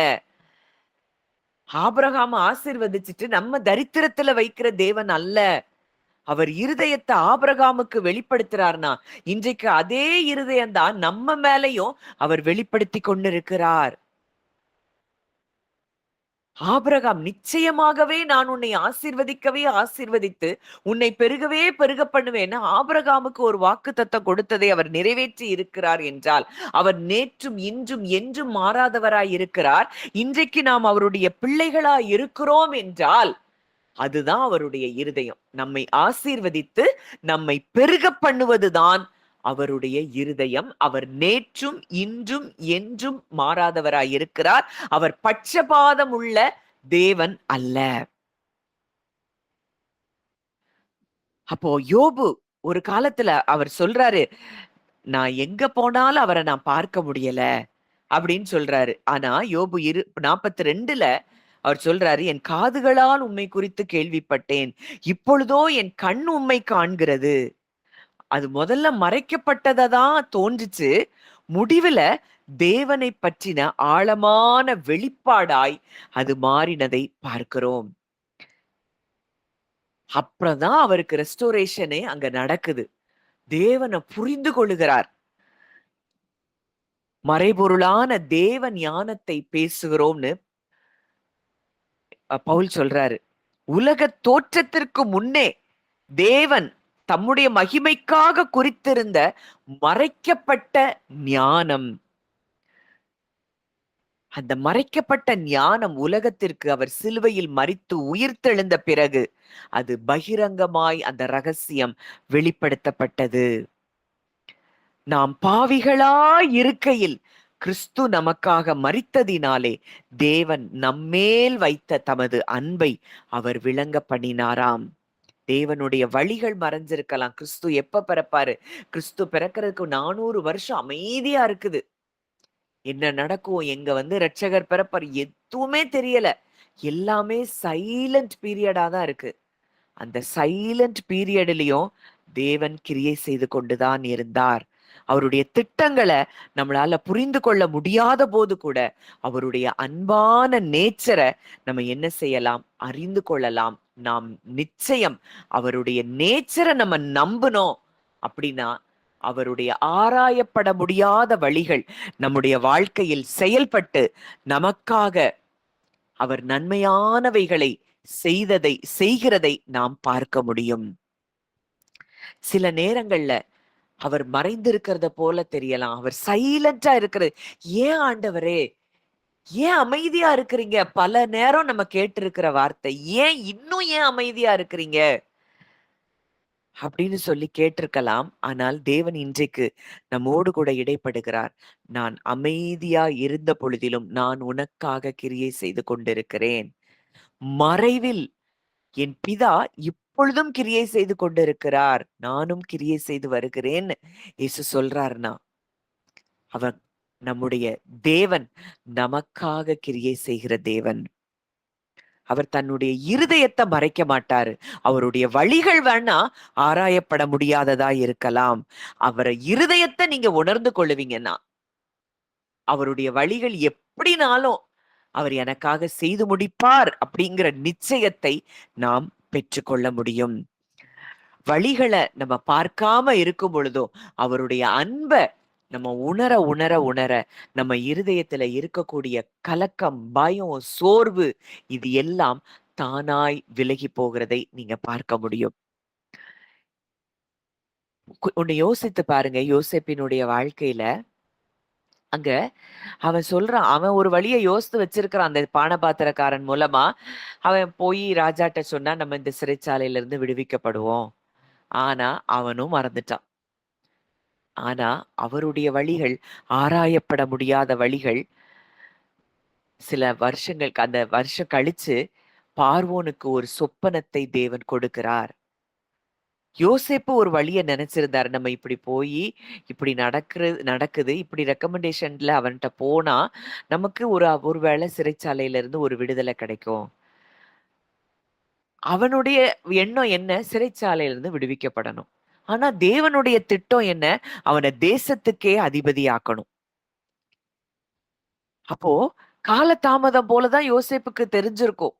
ஆபிரகாம ஆசீர்வதிச்சுட்டு நம்ம தரித்திரத்துல வைக்கிற தேவன் அல்ல. அவர் இருதயத்தை ஆபிரகாமுக்கு வெளிப்படுத்துறார்னா, இன்றைக்கு அதே இருதயம் தான் நம்ம மேலையும் அவர் வெளிப்படுத்தி கொண்டிருக்கிறார். ஆபிரகாம் நிச்சயமாகவே நான் உன்னை ஆசீர்வதிக்கவே ஆசீர்வதித்து உன்னை பெருகவே பெருக பண்ணுவேன்னு ஆபிரகாமுக்கு ஒரு வாக்குத்தத்தம் கொடுத்ததை அவர் நிறைவேற்றி இருக்கிறார் என்றால், அவர் நேற்றும் இன்றும் என்றும் மாறாதவராய் இருக்கிறார். இன்றைக்கு நாம் அவருடைய பிள்ளைகளாய் இருக்கிறோம் என்றால் அதுதான் அவருடைய இருதயம். நம்மை ஆசீர்வதித்து நம்மை பெருக பண்ணுவதுதான் அவருடைய இருதயம். அவர் நேற்றும் இன்றும் என்றும் மாறாதவராய் இருக்கிறார். அவர் பட்சபாதம் உள்ள தேவன் அல்ல. அப்போ யோபு ஒரு காலத்துல அவர் சொல்றாரு, நான் எங்க போனாலும் அவரை நான் பார்க்க முடியல அப்படின்னு சொல்றாரு. ஆனா யோபு 42ல அவர் சொல்றாரு, என் காதுகளால் உம்மை குறித்து கேள்விப்பட்டேன், இப்பொழுதோ என் கண் உம்மை காண்கிறது. அது முதல்ல மறைக்கப்பட்டதான் தோன்றுச்சு. முடிவுல தேவனை பற்றின ஆழமான வெளிப்பாடாய் அது மாறினதை பார்க்கிறோம். அப்புறம்தான் அவருக்கு ரெஸ்டோரேஷனே அங்க நடக்குது. தேவனை புரிந்து கொள்ளுகிறார். மறைபொருளான தேவ ஞானத்தை பேசுகிறோம்னு பவுல் சொல்றாரு. உலக தோற்றத்திற்கு முன்னே தேவன் தம்முடைய மகிமைக்காக குறித்திருந்த மறைக்கப்பட்ட ஞானம், அந்த மறைக்கப்பட்ட ஞானம் உலகத்திற்கு அவர் சிலுவையில் மரித்து உயிர்த்தெழுந்த பிறகு அது பகிரங்கமாய் அந்த ரகசியம் வெளிப்படுத்தப்பட்டது. நாம் பாவிகளாய் இருக்கையில் கிறிஸ்து நமக்காக மரித்ததினாலே தேவன் நம்மேல் வைத்த தமது அன்பை அவர் விளங்க பண்ணினாராம். தேவனுடைய வழிகள் மறைஞ்சிருக்கலாம். கிறிஸ்து எப்ப பிறப்பாரு? கிறிஸ்து பிறக்கிறதுக்கு 400 வருஷம் அமைதியா இருக்குது. என்ன நடக்கும், எங்க ரட்சகர் பிறப்பார், எதுவுமே தெரியல. எல்லாமே சைலண்ட் பீரியடா தான் இருக்கு. அந்த சைலண்ட் பீரியட்லயும் தேவன் கிரியை செய்து கொண்டுதான் இருந்தார். அவருடைய திட்டங்களை நம்மளால புரிந்து கொள்ள முடியாத போது கூட அவருடைய அன்பான நேச்சரை நம்ம என்ன செய்யலாம், அறிந்து கொள்ளலாம். நாம் நிச்சயம் அவருடைய நேச்சரை நம்ம நம்பணும் அப்படின்னா அவருடைய ஆராயப்பட முடியாத வழிகள் நம்முடைய வாழ்க்கையில் செயல்பட்டு நமக்காக அவர் நன்மையானவைகளை செய்கிறதை நாம் பார்க்க முடியும். சில நேரங்கள்ல அவர் மறைந்திருக்கிறத போல தெரியலாம். அவர் சைலண்டா இருக்கிறது. ஏன் ஆண்டவரே, ஏன் அமைதியா இருக்கிறீங்க? பல நேரம் நம்ம கேட்டிருக்கிற வார்த்தை, ஏன் அமைதியா இருக்கிறீங்க அப்படின்னு சொல்லி கேட்டிருக்கலாம். ஆனால் தேவன் இன்றைக்கு நம்மோடு கூட இடைப்படுகிறார். நான் அமைதியா இருந்த பொழுதிலும் நான் உனக்காக கிரியை செய்து கொண்டிருக்கிறேன். மறைவில் என் பிதா இப்பொழுதும் கிரியை செய்து கொண்டிருக்கிறார், நானும் கிரியை செய்து வருகிறேன் இயேசு சொல்றாருன்னா, அவர் நம்முடைய தேவன் நமக்காக கிரியை செய்கிற தேவன். அவர் தன்னுடைய இருதயத்தை மறைக்க மாட்டாரு. அவருடைய வழிகள் வேணா ஆராயப்பட முடியாததா இருக்கலாம். அவரை இருதயத்தை நீங்க உணர்ந்து கொள்ளுவீங்கன்னா அவருடைய வழிகள் எப்படினாலும் அவர் எனக்காக செய்து முடிப்பார் அப்படிங்கிற நிச்சயத்தை நாம் பெற்றுக்கொள்ள முடியும். வழிகளை நம்ம பார்க்காம இருக்கும் பொழுதோ அவருடைய அன்பை நம்ம உணர உணர உணர நம்ம இருதயத்துல இருக்கக்கூடிய கலக்கம், பயம், சோர்வு இது எல்லாம் தானாய் விலகி போகிறதை நீங்க பார்க்க முடியும். ஒண்ணு யோசித்து பாருங்க. யோசேப்பினுடைய வாழ்க்கையில, அங்க அவன் சொல்றான். அவன் ஒரு வழிய யோசித்து வச்சிருக்கிறான். அந்த பானபாத்திரக்காரன் மூலமா. அவன் போய் ராஜாட்ட சொன்னா, நம்ம இந்த சிறைச்சாலையில இருந்து விடுவிக்கப்படுவோம். ஆனா, அவனும் மறந்துட்டான். ஆனா, அவருடைய வழிகள், ஆராயப்பட முடியாத வழிகள், சில வருஷங்களுக்கு அந்த வருஷம் கழிச்சு, பார்வோனுக்கு ஒரு சொப்பனத்தை தேவன் கொடுக்கிறார். யோசேப்பு ஒரு வழிய நெனச்சிருந்தாரு. நம்ம இப்படி போயி, இப்படி நடக்குது. இப்படி ரெக்கமெண்டேஷன்ல அவன்ட்ட போனா, நமக்கு ஒரு வேளை சிறைச்சாலையில இருந்து ஒரு விடுதலை கிடைக்கும். அவனுடைய எண்ணம் என்ன? சிறைச்சாலையில இருந்து விடுவிக்கப்படணும். ஆனா தேவனுடைய திட்டம் என்ன? அவன தேசத்துக்கே அதிபதியாக்கணும். அப்போ காலதாமதம் போல தான் யோசேப்புக்கு தெரிஞ்சிருக்கும்.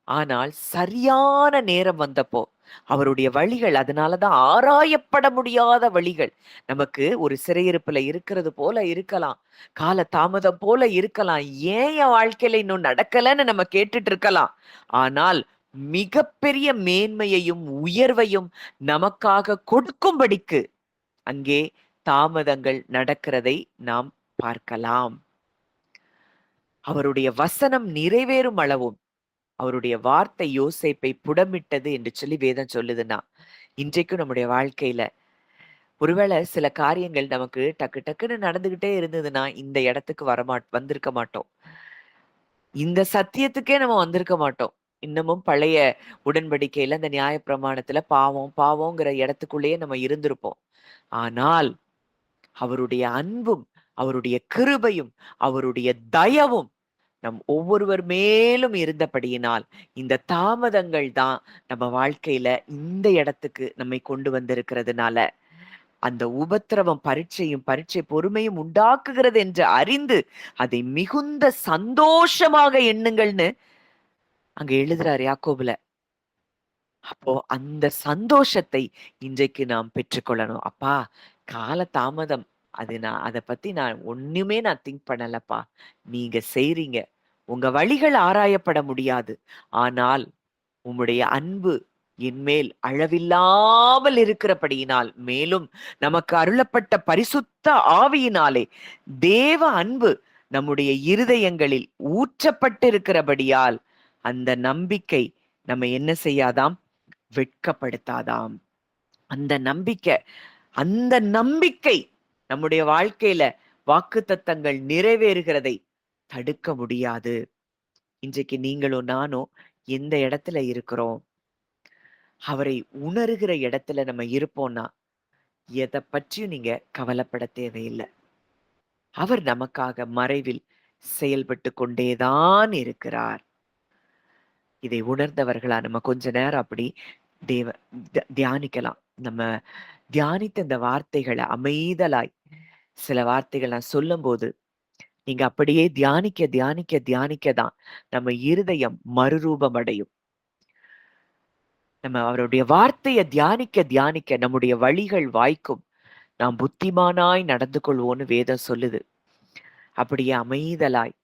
ஆனால் சரியான நேரம் வந்தப்போ, அவருடைய வழிகள் அதனால தான் ஆராயப்பட முடியாத வழிகள். நமக்கு ஒரு சிறையிருப்புல இருக்கிறது போல இருக்கலாம். கால தாமதம் போல இருக்கலாம். ஏன் என் வாழ்க்கையில இன்னும் நடக்கலன்னு நம்ம கேட்டுட்டு இருக்கலாம். ஆனால் மிகப்பெரிய மேன்மையையும், உயர்வையும் நமக்காக கொடுக்கும்படிக்கு அங்கே தாமதங்கள் நடக்கிறதை நாம் பார்க்கலாம். அவருடைய வசனம் நிறைவேறும் அளவும் அவருடைய வார்த்தை யோசேப்பை புடமிட்டது என்று சொல்லி வேதம் சொல்லுதுன்னா, இன்றைக்கும் நம்முடைய வாழ்க்கையில ஒருவேளை சில காரியங்கள் நமக்கு டக்கு டக்குன்னு நடந்துகிட்டே இருந்ததுன்னா, இந்த இடத்துக்கு வந்திருக்க மாட்டோம். இந்த சத்தியத்துக்கே நம்ம வந்திருக்க மாட்டோம். இன்னமும் பழைய உடன்படிக்கையில அந்த நியாயப்பிரமாணத்துல பாவம், பாவம்ங்கிற இடத்துக்குள்ளேயே நம்ம இருந்திருப்போம். ஆனால் அவருடைய அன்பும், அவருடைய கிருபையும், அவருடைய தயவும் நம் ஒவ்வொருவர் மேலும் இருந்தபடியினால், இந்த தாமதங்கள் தான் நம்ம வாழ்க்கையில இந்த இடத்துக்கு நம்மை கொண்டு வந்திருக்கிறதுனால, அந்த உபத்திரவம் பரீட்சை பொறுமையும் உண்டாக்குகிறது என்று அறிந்து, அதை மிகுந்த சந்தோஷமாக எண்ணுங்கள்ன்னு அங்க எழுதுறாரு யாக்கோபுல. அப்போ அந்த சந்தோஷத்தை இன்றைக்கு நாம் பெற்றுக்கொள்ளணும். அப்பா, கால தாமதம் அத பத்தி நான் ஒண்ணுமே திங்க் பண்ணலப்பா. நீங்க செய்றீங்க. உங்க வழிகள் ஆராயப்பட முடியாது. ஆனால் உம்முடைய அன்பு என்மேல் அளவில்லாமல் இருக்கிறபடியினால், மேலும் நமக்கு அருளப்பட்ட பரிசுத்த ஆவியினாலே தேவ அன்பு நம்முடைய இருதயங்களில் ஊற்றப்பட்டிருக்கிறபடியால், அந்த நம்பிக்கை நம்ம என்ன செய்யாதாம்? வெட்கப்படுத்தாதாம். அந்த நம்பிக்கை அந்த நம்பிக்கை நம்முடைய வாழ்க்கையில வாக்குத்தத்தங்கள் நிறைவேறுகிறதை தடுக்க முடியாது. இன்றைக்கு நீங்களும் நானும் எந்த இடத்துல இருக்கிறோம்? அவரை உணர்கிற இடத்துல நம்ம இருப்போம்னா, எத பற்றியும் நீங்க கவலைப்பட தேவையில்ல. அவர் நமக்காக மறைவில் செயல்பட்டு கொண்டேதான் இருக்கிறார். இதை உணர்ந்தவர்களா நம்ம கொஞ்ச நேரம் அப்படி தேவ தியானிக்கலாம். நம்ம தியானித்த இந்த வார்த்தைகள அமைதலாய் சில வார்த்தைகள் நான் சொல்லும்போது, நீங்க அப்படியே தியானிக்க தான் நம்ம இருதயம் மறுரூபம் அடையும். நம்ம அவருடைய வார்த்தைய தியானிக்க நம்முடைய வழிகள் வாய்க்கும். நாம் புத்திமானாய் நடந்து கொள்வோம்னு வேதம் சொல்லுது. அப்படியே அமைதலாய்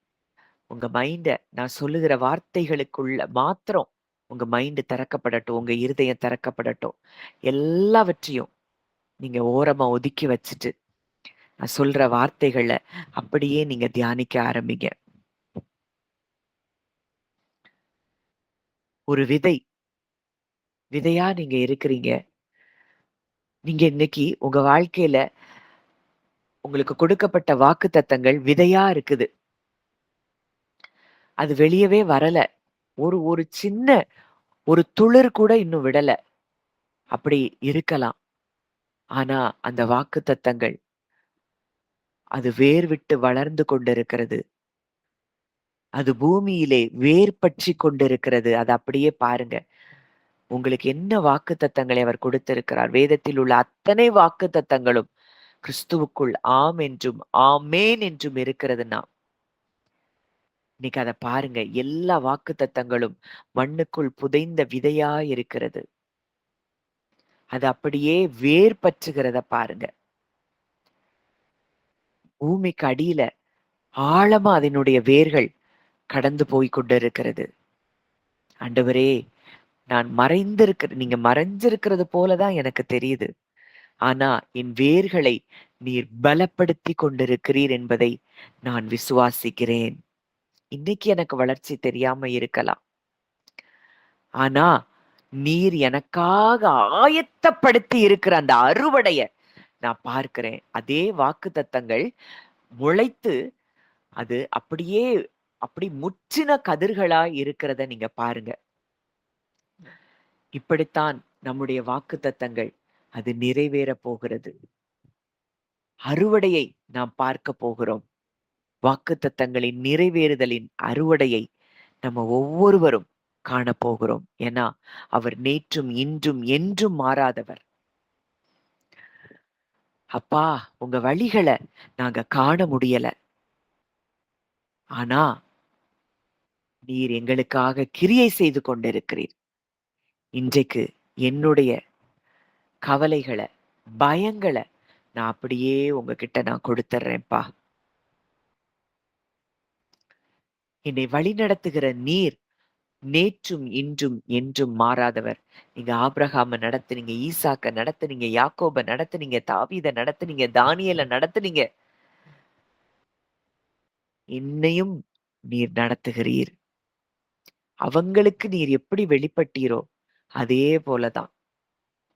உங்க மைண்ட நான் சொல்லுகிற வார்த்தைகளுக்குள்ள மாத்திரம் உங்க மைண்ட் திறக்கப்படட்டும். உங்க இருதயம் திறக்கப்படட்டும். எல்லாவற்றையும் நீங்க ஓரமா ஒதுக்கி வச்சுட்டு, நான் சொல்ற வார்த்தைகள அப்படியே நீங்க தியானிக்க ஆரம்பிங்க. ஒரு விதையா நீங்க இருக்கிறீங்க. நீங்க இன்னைக்கு உங்க வாழ்க்கையில உங்களுக்கு கொடுக்கப்பட்ட வாக்குத்தத்தங்கள் விதையா இருக்குது. அது வெளியவே வரல. ஒரு ஒரு சின்ன ஒரு துளிர் கூட இன்னும் விடல. அப்படி இருக்கலாம். ஆனா அந்த வாக்குத்தத்தங்கள் அது வேர் விட்டு வளர்ந்து கொண்டிருக்கிறது. அது பூமியிலே வேர் பற்றிக் கொண்டிருக்கிறது. அத அப்படியே பாருங்க. உங்களுக்கு என்ன வாக்குத்தத்தங்களை அவர் கொடுத்திருக்கிறார்? வேதத்தில் உள்ள அத்தனை வாக்குத்தத்தங்களும் கிறிஸ்துவுக்குள் ஆம் என்றும், ஆமேன் என்றும் இருக்கிறதுன்னா, இன்னைக்கு அத பாருங்க. எல்லா வாக்குத்தத்தங்களும் மண்ணுக்குள் புதைந்த விதையா இருக்கிறது. அது அப்படியே வேர் பற்றுகிறத பாருங்க. பூமிக்கு அடியில ஆழமா அதனுடைய வேர்கள் கடந்து போய் கொண்டிருக்கிறது. ஆண்டவரே, நீங்க மறைஞ்சிருக்கிறது போல தான் எனக்கு தெரியுது. ஆனா என் வேர்களை நீர் பலப்படுத்தி கொண்டிருக்கிறீர் என்பதை நான் விசுவாசிக்கிறேன். இன்னைக்கு எனக்கு வளர்ச்சி தெரியாம இருக்கலாம். ஆனா நீர் எனக்காக ஆயத்தப்படுத்தி இருக்கிற அந்த அறுவடைய நான் பார்க்கிறேன். அதே வாக்குத்தத்தங்கள் முளைத்து அது அப்படியே அப்படி முற்றின கதிர்களா இருக்கிறத நீங்க பாருங்க. இப்படித்தான் நம்முடைய வாக்குத்தத்தங்கள் அது நிறைவேறப் போகிறது. அறுவடையை நாம் பார்க்க போகிறோம். வாக்குத்தத்தங்களின் நிறைவேறுதலின் அறுவடையை நம்ம ஒவ்வொருவரும் காணப்போகிறோம். ஏன்னா அவர் நேற்றும் இன்றும் என்றும் மாறாதவர். அப்பா, உங்க வழிகள நாங்க காண முடியல. ஆனா நீர் எங்களுக்காக கிரியை செய்து கொண்டிருக்கிறீர். இன்றைக்கு என்னுடைய கவலைகள, பயங்கள நான் அப்படியே உங்ககிட்ட நான் கொடுத்துடுறேன்ப்பா. என்னை வழிநடத்துகிற நீர் நேற்றும் இன்றும் என்றும் மாறாதவர். நீங்க ஆபிரகாம நடத்துனீங்க, ஈசாக்க நடத்துனீங்க, யாக்கோப நடத்துனீங்க, தாவீத நடத்துனீங்க, தானியேல நடத்துனீங்க. என்னையும் நீர் நடத்துகிறீர். அவங்களுக்கு நீர் எப்படி வெளிப்பட்டீரோ அதே போலதான்.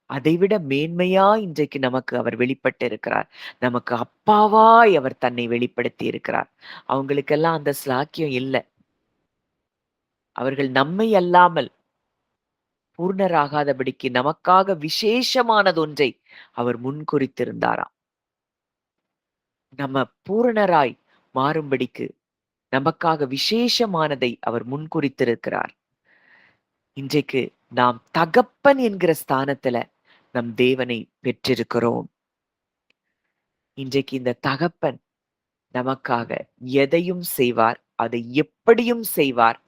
அதைவிட மேன்மையா இன்றைக்கு நமக்கு அவர் வெளிப்பட்டு இருக்கிறார். நமக்கு அப்பாவாய் அவர் தன்னை வெளிப்படுத்தி இருக்கிறார். அவங்களுக்கெல்லாம் அந்த ஸ்லாக்கியம் இல்ல. அவர்கள் நம்மை அல்லாமல் பூர்ணராகாதபடிக்கு நமக்காக விசேஷமானதொன்றை அவர் முன்குறித்திருந்தாராம். நம்ம பூரணராய் மாறும்படிக்கு நமக்காக விசேஷமானதை அவர் முன்குறித்திருக்கிறார். இன்றைக்கு நாம் தகப்பன் என்கிற ஸ்தானத்துல நம் தேவனை பெற்றிருக்கிறோம். இன்றைக்கு இந்த தகப்பன் நமக்காக எதையும் செய்வார், அதை எப்படியும் செய்வார்,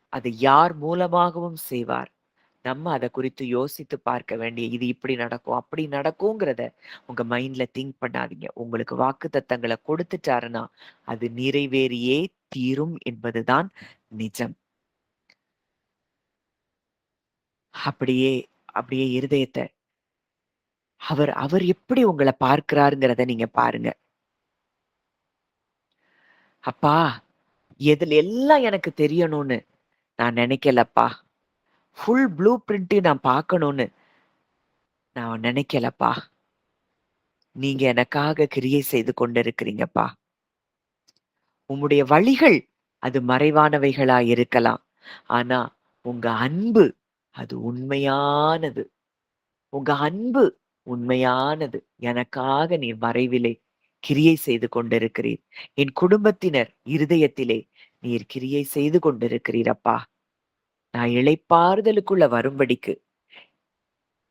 அதை யார் மூலமாகவும் செய்வார். நம்ம அத குறித்து யோசித்து பார்க்க வேண்டிய இது இப்படி நடக்கும், அப்படி நடக்குங்கிறத உங்க மைண்ட்ல திங்க் பண்ணாதீங்க. உங்களுக்கு வாக்குத்தத்தங்கள கொடுத்துட்டாருன்னா, அது நிறைவேறியே தீரும் என்பதுதான் நிஜம். அப்படியே அப்படியே இருதயத்த அவர் அவர் எப்படி உங்கள பார்க்கிறாருங்கிறத நீங்க பாருங்க. அப்பா, இதுல எல்லாம் எனக்கு தெரியணும்னு நான் நினைக்கலப்பா. ஃபுல் ப்ளூ பிரிண்ட்டையும் நான் பார்க்கணும்னு நான் நினைக்கலப்பா. நீங்க எனக்காக கிரியை செய்து கொண்டிருக்கிறீங்கப்பா. உம்முடைய வழிகள் அது மறைவானவைகளா இருக்கலாம். ஆனா உங்க அன்பு அது உண்மையானது. உங்க அன்பு உண்மையானது. எனக்காக நீர் மறைவிலே கிரியை செய்து கொண்டிருக்கிறீர். என் குடும்பத்தினர் இருதயத்திலே நீர் கிரியை செய்து கொண்டிருக்கிறீர் அப்பா. நான் இளைப்பாறுதலுக்குள்ள வரும்படிக்கு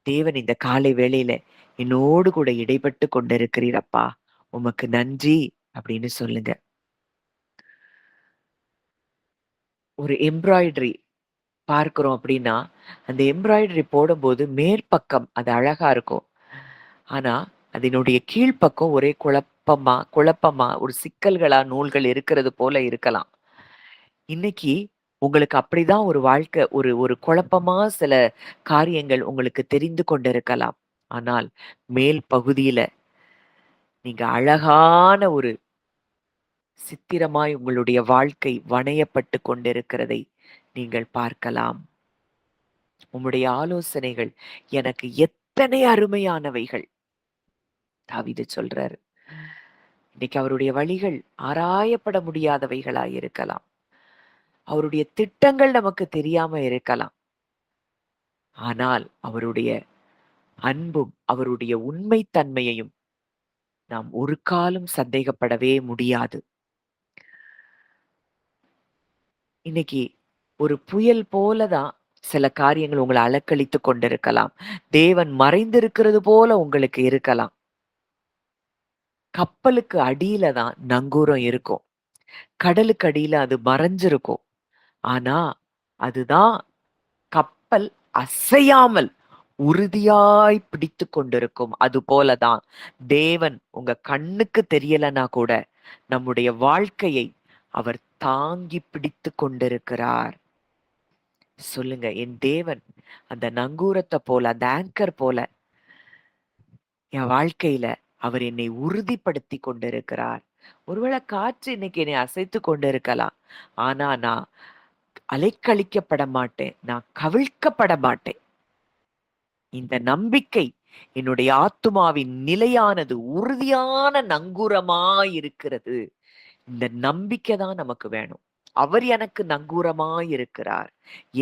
தேவன் இந்த காலை வேளையில என்னோடு கூட இடைப்பட்டு கொண்டிருக்கிறீர் அப்பா. உமக்கு நன்றி அப்படின்னு சொல்லுங்க. ஒரு எம்ப்ராய்டரி பார்க்கிறோம் அப்படின்னா, அந்த எம்ப்ராய்டரி போடும்போது மேற்பக்கம் அது அழகா இருக்கும். ஆனா, அதனுடைய கீழ்ப்பக்கம் ஒரே குழப்பமா ஒரு சிக்கல்களா நூல்கள் இருக்கிறது போல இருக்கலாம். இன்னைக்கு உங்களுக்கு அப்படிதான் ஒரு வாழ்க்கை ஒரு ஒரு குழப்பமா சில காரியங்கள் உங்களுக்கு தெரிந்து கொண்டிருக்கலாம். ஆனால் மேல் பகுதியில நீங்க அழகான ஒரு சித்திரமாய் உங்களுடைய வாழ்க்கை வணையப்பட்டு கொண்டிருக்கிறதை நீங்கள் பார்க்கலாம். உம்முடைய ஆலோசனைகள் எனக்கு எத்தனை அருமையானவைகள். தாவீது சொல்றாரு. இன்னைக்கு அவருடைய வழிகள் ஆராயப்பட முடியாதவைகளாய் இருக்கலாம். அவருடைய திட்டங்கள் நமக்கு தெரியாம இருக்கலாம். ஆனால் அவருடைய அன்பும், அவருடைய உண்மைத்தன்மையையும் நாம் ஒரு காலும் சந்தேகப்படவே முடியாது. இன்னைக்கு ஒரு புயல் போலதான் சில காரியங்கள் உங்களை அலக்களித்துக் கொண்டிருக்கலாம். தேவன் மறைந்திருக்கிறது போல உங்களுக்கு இருக்கலாம். கப்பலுக்கு அடியில தான் நங்கூரம் இருக்கும். கடலுக்கு அடியில அது மறைஞ்சிருக்கும். ஆனா, அதுதான் கப்பல் அசையாமல் உறுதியாய் பிடித்துக் கொண்டிருக்கும். அதுபோலதான் தேவன் உங்க கண்ணுக்கு தெரியலனா கூட நம்முடைய வாழ்க்கையை அவர் தாங்கி பிடித்துக் கொண்டிருக்கிறார். சொல்லுங்க, என் தேவன் அந்த நங்கூரத்தை போல, அந்த ஆங்கர் போல என் வாழ்க்கையில அவர் என்னை உறுதிப்படுத்தி கொண்டிருக்கிறார். ஒருவேளை காற்று இன்னைக்கு என்னை அசைத்து கொண்டிருக்கலாம். ஆனா நான் அலைக்கழிக்கப்பட மாட்டேன். நான் கவிழ்க்கப்பட மாட்டேன். இந்த நம்பிக்கை என்னுடைய ஆத்துமாவின் நிலையானது, உறுதியான நங்கூரமாயிருக்கிறது. இந்த நம்பிக்கை தான் நமக்கு வேணும். அவர் எனக்கு நங்கூரமாயிருக்கிறார்.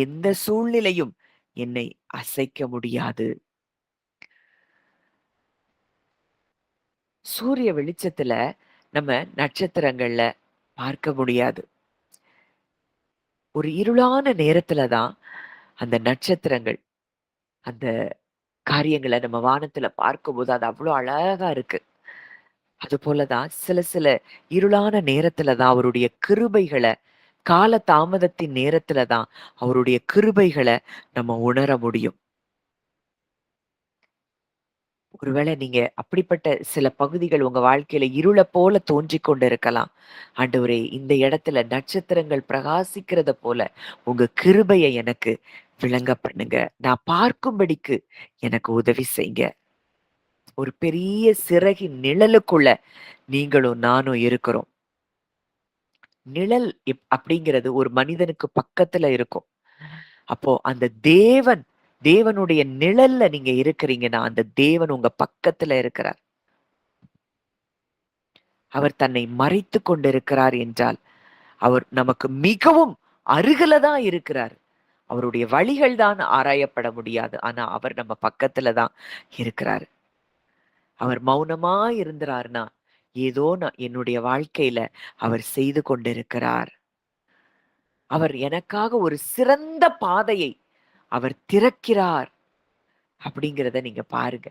எந்த சூழ்நிலையும் என்னை அசைக்க முடியாது. சூரிய வெளிச்சத்துல நம்ம நட்சத்திரங்கள்ல பார்க்க முடியாது. ஒரு இருளான நேரத்துல தான் அந்த நட்சத்திரங்கள், அந்த காரியங்கள நம்ம வானத்துல பார்க்கும்போது அது அவ்வளோ அழகா இருக்கு. அதுபோல தான் சில சில இருளான நேரத்துல தான் அவருடைய கிருபைகள, கால தாமதத்தின் நேரத்துல தான் அவருடைய கிருபைகள நம்ம உணர முடியும். ஒருவேளை நீங்க அப்படிப்பட்ட சில பகுதிகள் உங்க வாழ்க்கையில இருளப் போல தோன்றிக் கொண்டிருக்கலாம். ஆண்டவரே, இந்த இடத்துல நட்சத்திரங்கள் பிரகாசிக்கிறத போல உங்க கிருபைய எனக்கு விளங்க பண்ணுங்க. நான் பார்க்கும்படிக்கு எனக்கு உதவி செய்யுங்க. ஒரு பெரிய சிறகின் நிழலுக்குள்ள நீங்களும் நானும் இருக்கிறோம். நிழல் அப்படிங்கிறது ஒரு மனிதனுக்கு பக்கத்துல இருக்கும். அப்போ அந்த தேவனுடைய நிழல்ல நீங்க இருக்கிறீங்கன்னா, அந்த தேவன் உங்க பக்கத்துல இருக்கிறார். அவர் தன்னை மறைத்துக் கொண்டிருக்கிறார் என்றால், அவர் நமக்கு மிகவும் அருகில தான் இருக்கிறார். அவருடைய வழிகள் தான் ஆராயப்பட முடியாது. ஆனா, அவர் நம்ம பக்கத்துல தான் இருக்கிறாரு. அவர் மௌனமா இருந்தார்னா, ஏதோ நான் என்னுடைய வாழ்க்கையில அவர் செய்து கொண்டிருக்கிறார். அவர் எனக்காக ஒரு சிறந்த பாதையை அவர் திறக்கிறார் அப்படிங்கிறத நீங்க பாருங்க.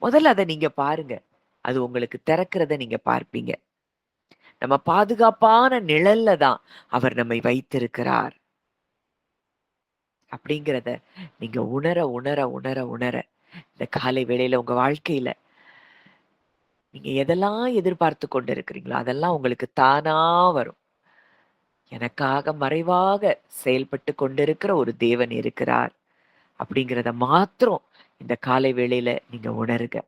முதல்ல அத நீங்க பாருங்க. அது உங்களுக்கு திறக்கிறத நீங்க பார்ப்பீங்க. நம்ம பாதுகாப்பான நிழல்ல தான் அவர் நம்மை வைத்திருக்கிறார். அப்படிங்கிறத நீங்க உணர இந்த காலை வேளையில உங்க வாழ்க்கையில நீங்க எதெல்லாம் எதிர்பார்த்து கொண்டு இருக்கிறீங்களோ அதெல்லாம் உங்களுக்கு தானா வரும். எனக்காக மறைவாக செயல்பட்டு கொண்டிருக்கிற ஒரு தேவன் இருக்கிறார் அப்படிங்கிறத மாத்திரம் இந்த காலை வேளையில நீங்க உணருங்க.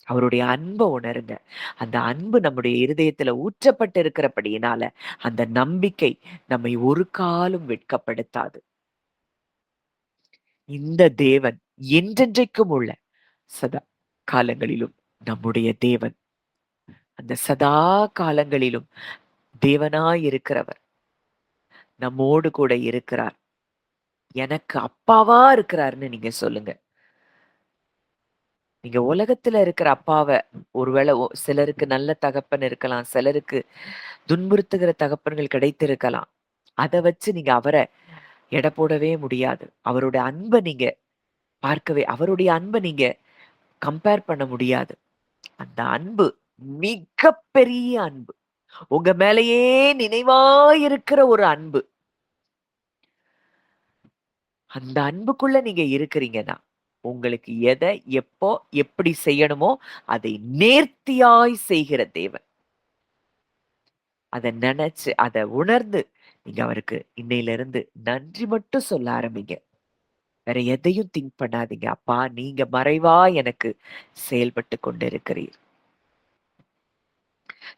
அவருடைய அன்ப உணருங்க. அந்த அன்பு நம்முடைய இருதயத்துல ஊற்றப்பட்டு இருக்கிறபடியினால அந்த நம்பிக்கை நம்மை ஒரு காலும் வெட்கப்படுத்தாது. இந்த தேவன் என்றென்றைக்கும் உள்ள சதா காலங்களிலும் நம்முடைய தேவன். அந்த சதா காலங்களிலும் தேவனாய் இருக்கிறவர் நம்மோடு கூட இருக்கிறார். எனக்கு அப்பாவா இருக்கிறார்ன்னு நீங்க சொல்லுங்க. நீங்க உலகத்துல இருக்கிற அப்பாவ ஒருவேளை சிலருக்கு நல்ல தகப்பன் இருக்கலாம். சிலருக்கு துன்புறுத்துகிற தகப்பன்கள் கிடைத்திருக்கலாம். அத வச்சு நீங்க அவர எடை போடவே முடியாது. அவருடைய அன்ப நீங்க கம்பேர் பண்ண முடியாது. அந்த அன்பு மிகப்பெரிய அன்பு. உங்க மேலேயே நினைவாயிருக்கிற ஒரு அன்பு. அந்த அன்புக்குள்ள நீங்க இருக்கிறீங்கன்னா, உங்களுக்கு எப்போ, எப்படி செய்யணுமோ, அதை நேர்த்தியாய் செய்கிற தேவன். அத நெனச்சு, அத உணர்ந்து, நீங்க அவருக்கு இன்னையிலிருந்து நன்றி மட்டும் சொல்ல ஆரம்பிங்க. வேற எதையும் திங்க் பண்ணாதீங்க. அப்பா, நீங்க மறைவா எனக்கு செயல்பட்டு கொண்டிருக்கிறீர்.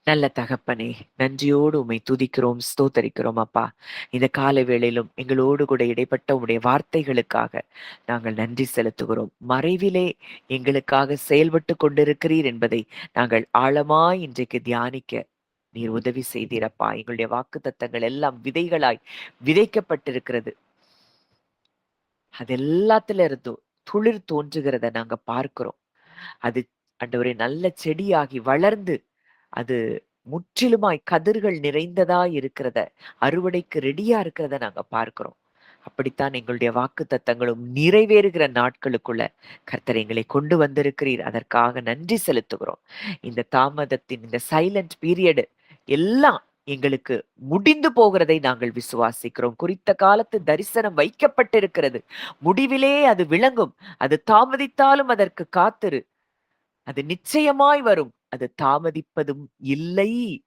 நல்ல தகப்பனே, நன்றியோடு உம்மை துதிக்கிறோம், ஸ்தோத்தரிக்கிறோம் அப்பா. இந்த காலை வேளையிலும் எங்களோடு கூட இடைப்பட்ட உம்முடைய வார்த்தைகளுக்காக நாங்கள் நன்றி செலுத்துகிறோம். மறைவிலே எங்களுக்காக செயல்பட்டு கொண்டிருக்கிறீர் என்பதை நாங்கள் ஆழமாய் இன்றைக்கு தியானிக்க நீர் உதவி செய்தீரப்பா. எங்களுடைய வாக்குத்தத்தங்கள் எல்லாம் விதைகளாய் விதைக்கப்பட்டிருக்கிறது. அது எல்லாத்துல இருந்தும் துளிர் தோன்றுகிறத நாங்க பார்க்கிறோம். அது ஆண்டவரே நல்ல செடியாகி வளர்ந்து அது முற்றிலுமாய் கதிர்கள் நிறைந்ததா இருக்கிறத, அறுவடைக்கு ரெடியா இருக்கிறத நாங்க பார்க்கிறோம். அப்படித்தான் எங்களுடைய வாக்குத்தத்தங்களும் நிறைவேறுகிற நாட்களுக்குள்ள கர்த்தர் எங்களை கொண்டு வந்திருக்கிறீர். அதற்காக நன்றி செலுத்துகிறோம். இந்த தாமதத்தின் இந்த சைலண்ட் பீரியடு எல்லாம் எங்களுக்கு முடிந்து போகிறதை நாங்கள் விசுவாசிக்கிறோம். குறித்த காலத்து தரிசனம் வைக்கப்பட்டிருக்கிறது. முடிவிலே அது விளங்கும். அது தாமதித்தாலும் அதற்கு காத்திரு. அது நிச்சயமாய் வரும். அது தாமதிப்பதும் இல்லை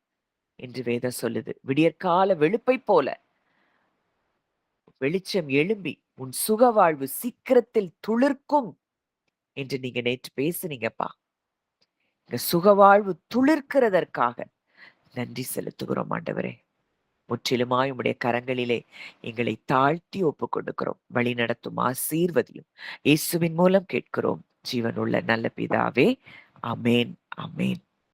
என்று வேதம் சொல்லுது. விடியற்கால வெளுப்பைப் போல வெளிச்சம் எழும்பி உன் சுக வாழ்வு சீக்கிரத்தில் துளிர்க்கும் என்று நீங்க நேற்று பேசுனீங்கப்பா. இந்த சுகவாழ்வு துளிர்க்கிறதற்காக நன்றி செலுத்துகிறோம் ஆண்டவரே. முற்றிலுமாய் உம்முடைய கரங்களிலே எங்களை தாழ்த்தி ஒப்புக் கொடுக்கிறோம். வழி நடத்தும் ஆசீர்வதியும். இயேசுவின் மூலம் கேட்கிறோம் ஜீவனுள்ள நல்ல பிதாவே. அமேன், அமேன்.